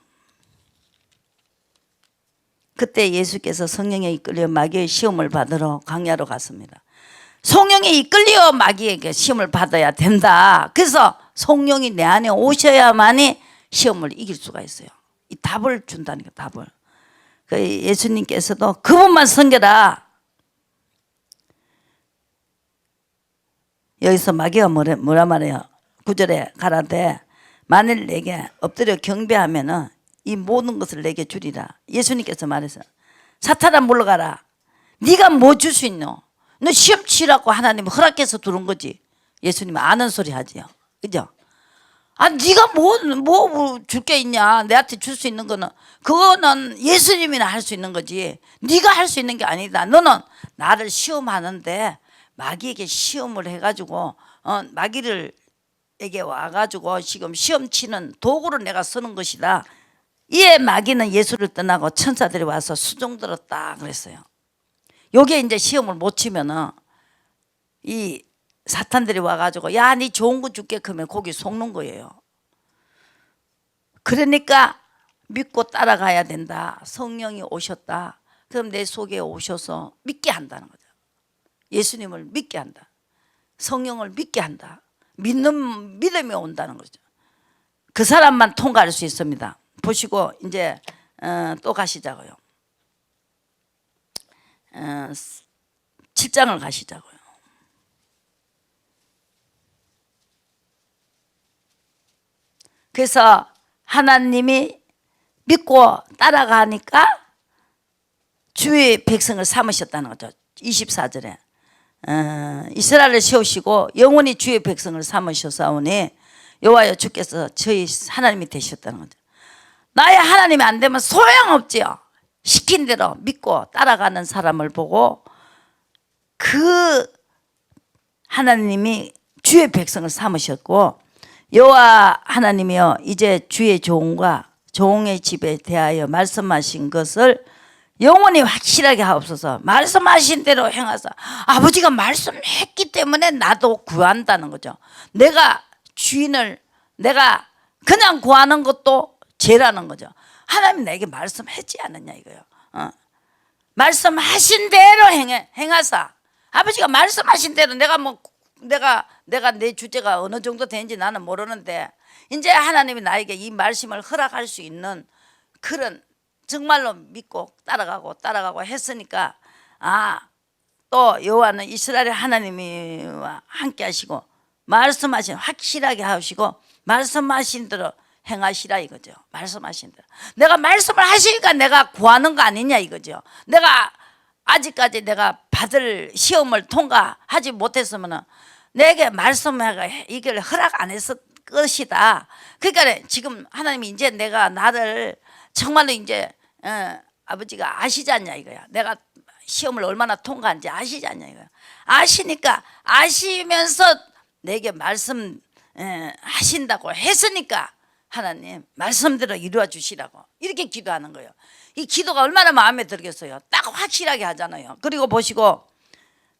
그때 예수께서 성령에 이끌려 마귀의 시험을 받으러 광야로 갔습니다. 성령에 이끌려 마귀에게 시험을 받아야 된다. 그래서 성령이 내 안에 오셔야만이 시험을 이길 수가 있어요. 이 답을 준다니까, 답을. 그 예수님께서도 그분만 섬겨라. 여기서 마귀가 뭐라 말해요? 9절에 가라되 만일 내게 엎드려 경배하면은 이 모든 것을 내게 주리라. 예수님께서 말했어요. 사탄아 물러가라. 네가 뭐 줄 수 있노? 너 시험 치라고 하나님 허락해서 들은 거지. 예수님 아는 소리 하지요. 그죠? 아, 네가 뭐 줄 게 있냐? 내한테 줄 수 있는 거는 그거는 예수님이나 할 수 있는 거지. 네가 할 수 있는 게 아니다. 너는 나를 시험하는데 마귀에게 시험을 해가지고 마귀를 에게 와가지고 지금 시험 치는 도구로 내가 쓰는 것이다. 이에 마귀는 예수를 떠나고 천사들이 와서 수종 들었다 그랬어요. 요게 이제 시험을 못 치면은 이 사탄들이 와가지고 야, 니 좋은 거 줄게 그러면 거기 속는 거예요. 그러니까 믿고 따라가야 된다. 성령이 오셨다. 그럼 내 속에 오셔서 믿게 한다는 거죠. 예수님을 믿게 한다. 성령을 믿게 한다. 믿음이 온다는 거죠. 그 사람만 통과할 수 있습니다. 보시고 이제 또 가시자고요. 7장을 가시자고요. 그래서 하나님이 믿고 따라가니까 주의 백성을 삼으셨다는 거죠. 24절에 이스라엘을 세우시고 영원히 주의 백성을 삼으셨사오니 여호와여 주께서 저희 하나님이 되셨다는 거죠. 나의 하나님이 안 되면 소용없지요. 시킨 대로 믿고 따라가는 사람을 보고 그 하나님이 주의 백성을 삼으셨고 여호와 하나님이여 이제 주의 종과 종의 집에 대하여 말씀하신 것을 영원히 확실하게 하옵소서. 말씀하신 대로 행하사. 아버지가 말씀했기 때문에 나도 구한다는 거죠. 내가 주인을 내가 그냥 구하는 것도 죄라는 거죠. 하나님 내게 말씀했지 않느냐 이거요. 말씀하신 대로 행하사. 아버지가 말씀하신 대로 내가 내 주제가 어느 정도 되는지 나는 모르는데 이제 하나님이 나에게 이 말씀을 허락할 수 있는 그런 정말로 믿고 따라가고 했으니까 또 여호와는 이스라엘의 하나님이와 함께 하시고 말씀하신 확실하게 하시고 말씀하신 대로 행하시라 이거죠. 말씀하신 대로 내가 말씀을 하시니까 내가 구하는 거 아니냐 이거죠. 내가 아직까지 내가 받을 시험을 통과하지 못했으면 내게 말씀해 이걸 허락 안 했을 것이다. 그러니까 지금 하나님이 이제 나를 정말로 이제 아버지가 아시지 않냐 이거야. 내가 시험을 얼마나 통과한지 아시지 않냐 이거야. 아시니까 아시면서 내게 말씀 하신다고 했으니까 하나님 말씀대로 이루어 주시라고 이렇게 기도하는 거예요. 이 기도가 얼마나 마음에 들겠어요. 딱 확실하게 하잖아요. 그리고 보시고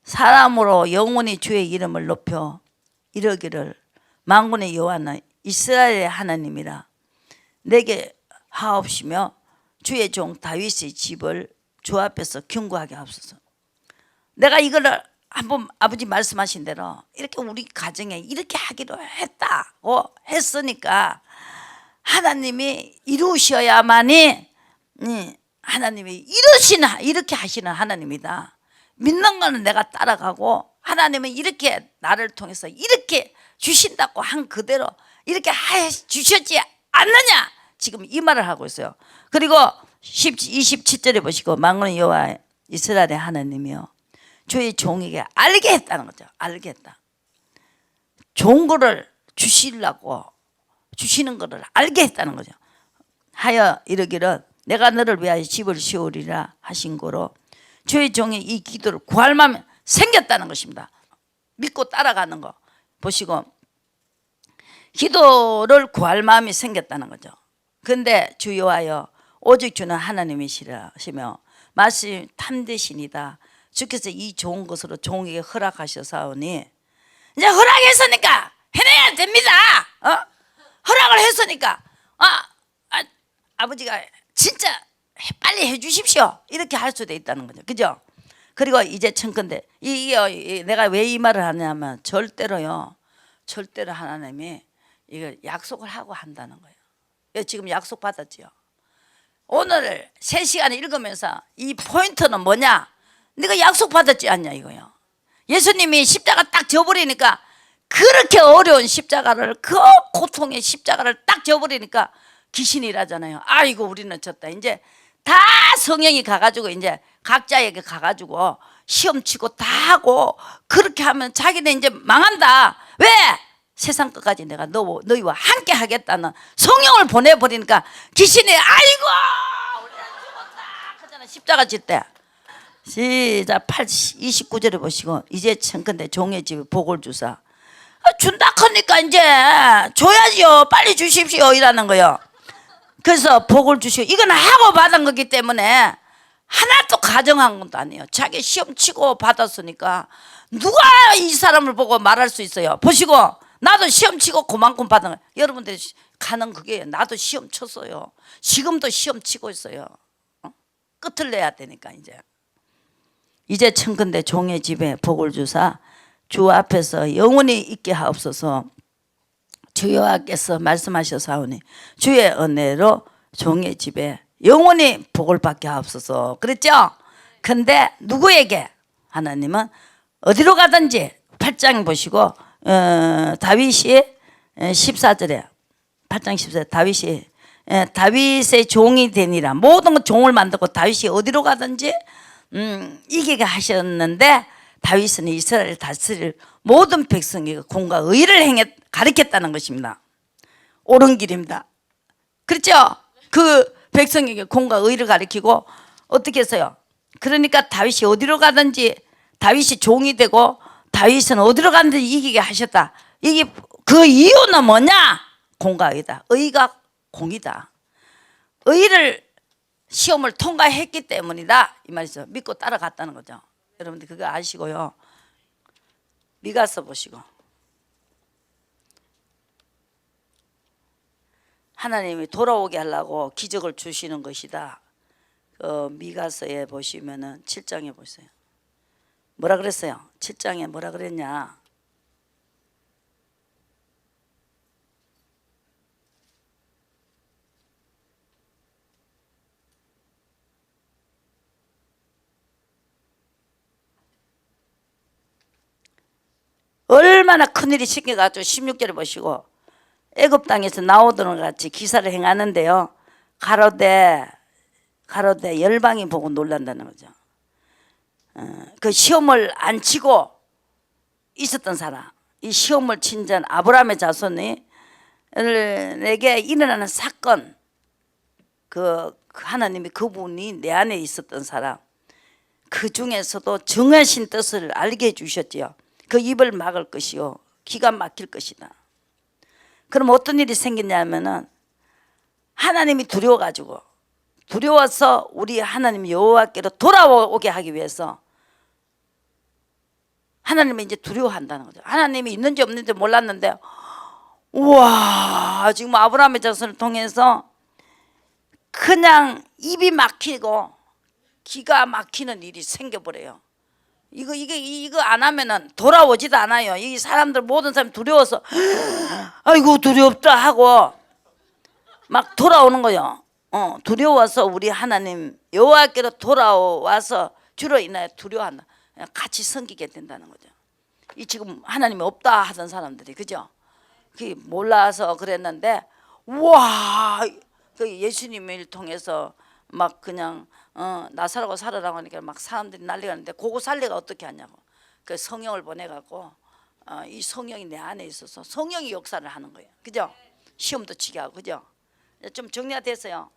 사람으로 영원히 주의 이름을 높여 이르기를 만군의 여호와는 이스라엘의 하나님이라 내게 하옵시며 주의 종 다윗의 집을 주 앞에서 견고하게 하옵소서. 내가 이거를 한번 아버지 말씀하신 대로 이렇게 우리 가정에 이렇게 하기로 했다고 했으니까 하나님이 이루셔야만이 하나님이 이렇게 하시는 하나님이다. 믿는 거는 내가 따라가고 하나님은 이렇게 나를 통해서 이렇게 주신다고 한 그대로 이렇게 해 주셨지 않느냐 지금 이 말을 하고 있어요. 그리고 27절에 보시고 만군의 여호와 이스라엘의 하나님이여 주의 종에게 알게 했다는 거죠. 알게 했다. 좋은 거를 주시려고 주시는 거를 알게 했다는 거죠. 하여 이르기를 내가 너를 위하여 집을 세우리라 하신 거로 주의 종의 이 기도를 구할 마음이 생겼다는 것입니다. 믿고 따라가는 거 보시고 기도를 구할 마음이 생겼다는 거죠. 그런데 주 여호와여 오직 주는 하나님이시라시며 말씀이 참되시니다. 주께서 이 좋은 것으로 종에게 허락하셨사오니 이제 허락했으니까 해내야 됩니다. 허락을 했으니까 아버지가 진짜 빨리 해주십시오. 이렇게 할 수도 있다는 거죠. 그죠? 그리고 이제 청컨대 내가 왜 이 말을 하냐면 절대로 하나님이 이거 약속을 하고 한다는 거예요. 지금 약속 받았지요. 오늘 3시간 읽으면서 이 포인트는 뭐냐? 네가 약속 받았지 않냐 이거요. 예수님이 십자가 딱 져버리니까, 그렇게 어려운 십자가를, 그 고통의 십자가를 딱 져버리니까 귀신이 일하잖아요. 아이고 우리는 졌다. 이제 다 성령이 가가지고 이제 각자에게 가가지고 시험 치고 다 하고, 그렇게 하면 자기는 이제 망한다. 왜? 세상 끝까지 내가 너희와 함께 하겠다는 성령을 보내버리니까 귀신이 아이고 우리는 죽었다 하잖아. 십자가 질 때. 시작. 29절에 보시고, 이제 청컨대 종의 집에 복을 주사. 준다 하니까 이제 줘야지요. 빨리 주십시오 이라는 거요. 그래서 복을 주시고, 이건 하고 받은 거기 때문에 하나도 가정한 것도 아니에요. 자기 시험 치고 받았으니까 누가 이 사람을 보고 말할 수 있어요. 보시고, 나도 시험 치고 그만큼 받은 거예요. 여러분들 가는 그게, 나도 시험 쳤어요. 지금도 시험 치고 있어요. 끝을 내야 되니까. 이제 청컨대 종의 집에 복을 주사 주 앞에서 영원히 있게 하옵소서. 주 여호와께서 말씀하셔사오니 주의 은혜로 종의 집에 영원히 복을 받게 하옵소서. 그랬죠? 근데 누구에게? 하나님은 어디로 가든지. 8장 보시고 다윗이 14절에 8장 14절에 다윗의 종이 되니라. 모든 것 종을 만들고 다윗이 어디로 가든지 이기게 하셨는데, 다윗은 이스라엘 다스릴 모든 백성에게 공과 의를 가르쳤다는 것입니다. 옳은 길입니다. 그렇죠? 그 백성에게 공과 의를 가르치고 어떻게 했어요? 그러니까 다윗이 어디로 가든지, 다윗이 종이 되고 다윗은 어디로 가든지 이기게 하셨다. 이게 그 이유는 뭐냐? 공과 의다. 의가 공이다. 의를 시험을 통과했기 때문이다 이 말이죠. 믿고 따라갔다는 거죠. 여러분들 그거 아시고요. 미가서 보시고, 하나님이 돌아오게 하려고 기적을 주시는 것이다. 미가서에 보시면은 7장에 보세요. 뭐라 그랬어요? 7장에 뭐라 그랬냐? 얼마나 큰일이 생겨가지고 16절에 보시고, 애굽 땅에서 나오던 같이 기사를 행하는데요, 가로되 열방이 보고 놀란다는 거죠. 그 시험을 안 치고 있었던 사람, 이 시험을 친 자는 아브라함의 자손이 내게 일어나는 사건, 그 하나님이 그분이 내 안에 있었던 사람, 그 중에서도 정하신 뜻을 알게 해주셨지요. 그 입을 막을 것이요 기가 막힐 것이다. 그럼 어떤 일이 생겼냐면은, 하나님이 두려워서 우리 하나님 여호와께로 돌아오게 하기 위해서 하나님이 이제 두려워한다는 거죠. 하나님이 있는지 없는지 몰랐는데, 우와, 지금 아브라함의 자손을 통해서 그냥 입이 막히고 기가 막히는 일이 생겨버려요. 이거 안 하면은 돌아오지도 않아요. 이 사람들, 모든 사람이 두려워서 아이고 두렵다 하고 막 돌아오는 거요. 두려워서 우리 하나님 여호와께로 돌아와서 주로 인하여 두려워한다. 같이 섬기게 된다는 거죠. 이 지금 하나님이 없다 하던 사람들이, 그죠? 그 몰라서 그랬는데, 와, 그 예수님을 통해서 막 그냥 나사로가 살아라고 하니까 막 사람들이 난리가 났는데, 그거 살리가 어떻게 하냐고. 그 성령을 보내갖고 이 성령이 내 안에 있어서 성령이 역사를 하는 거예요. 그죠? 시험도 치게 하고, 그죠? 좀 정리가 됐어요.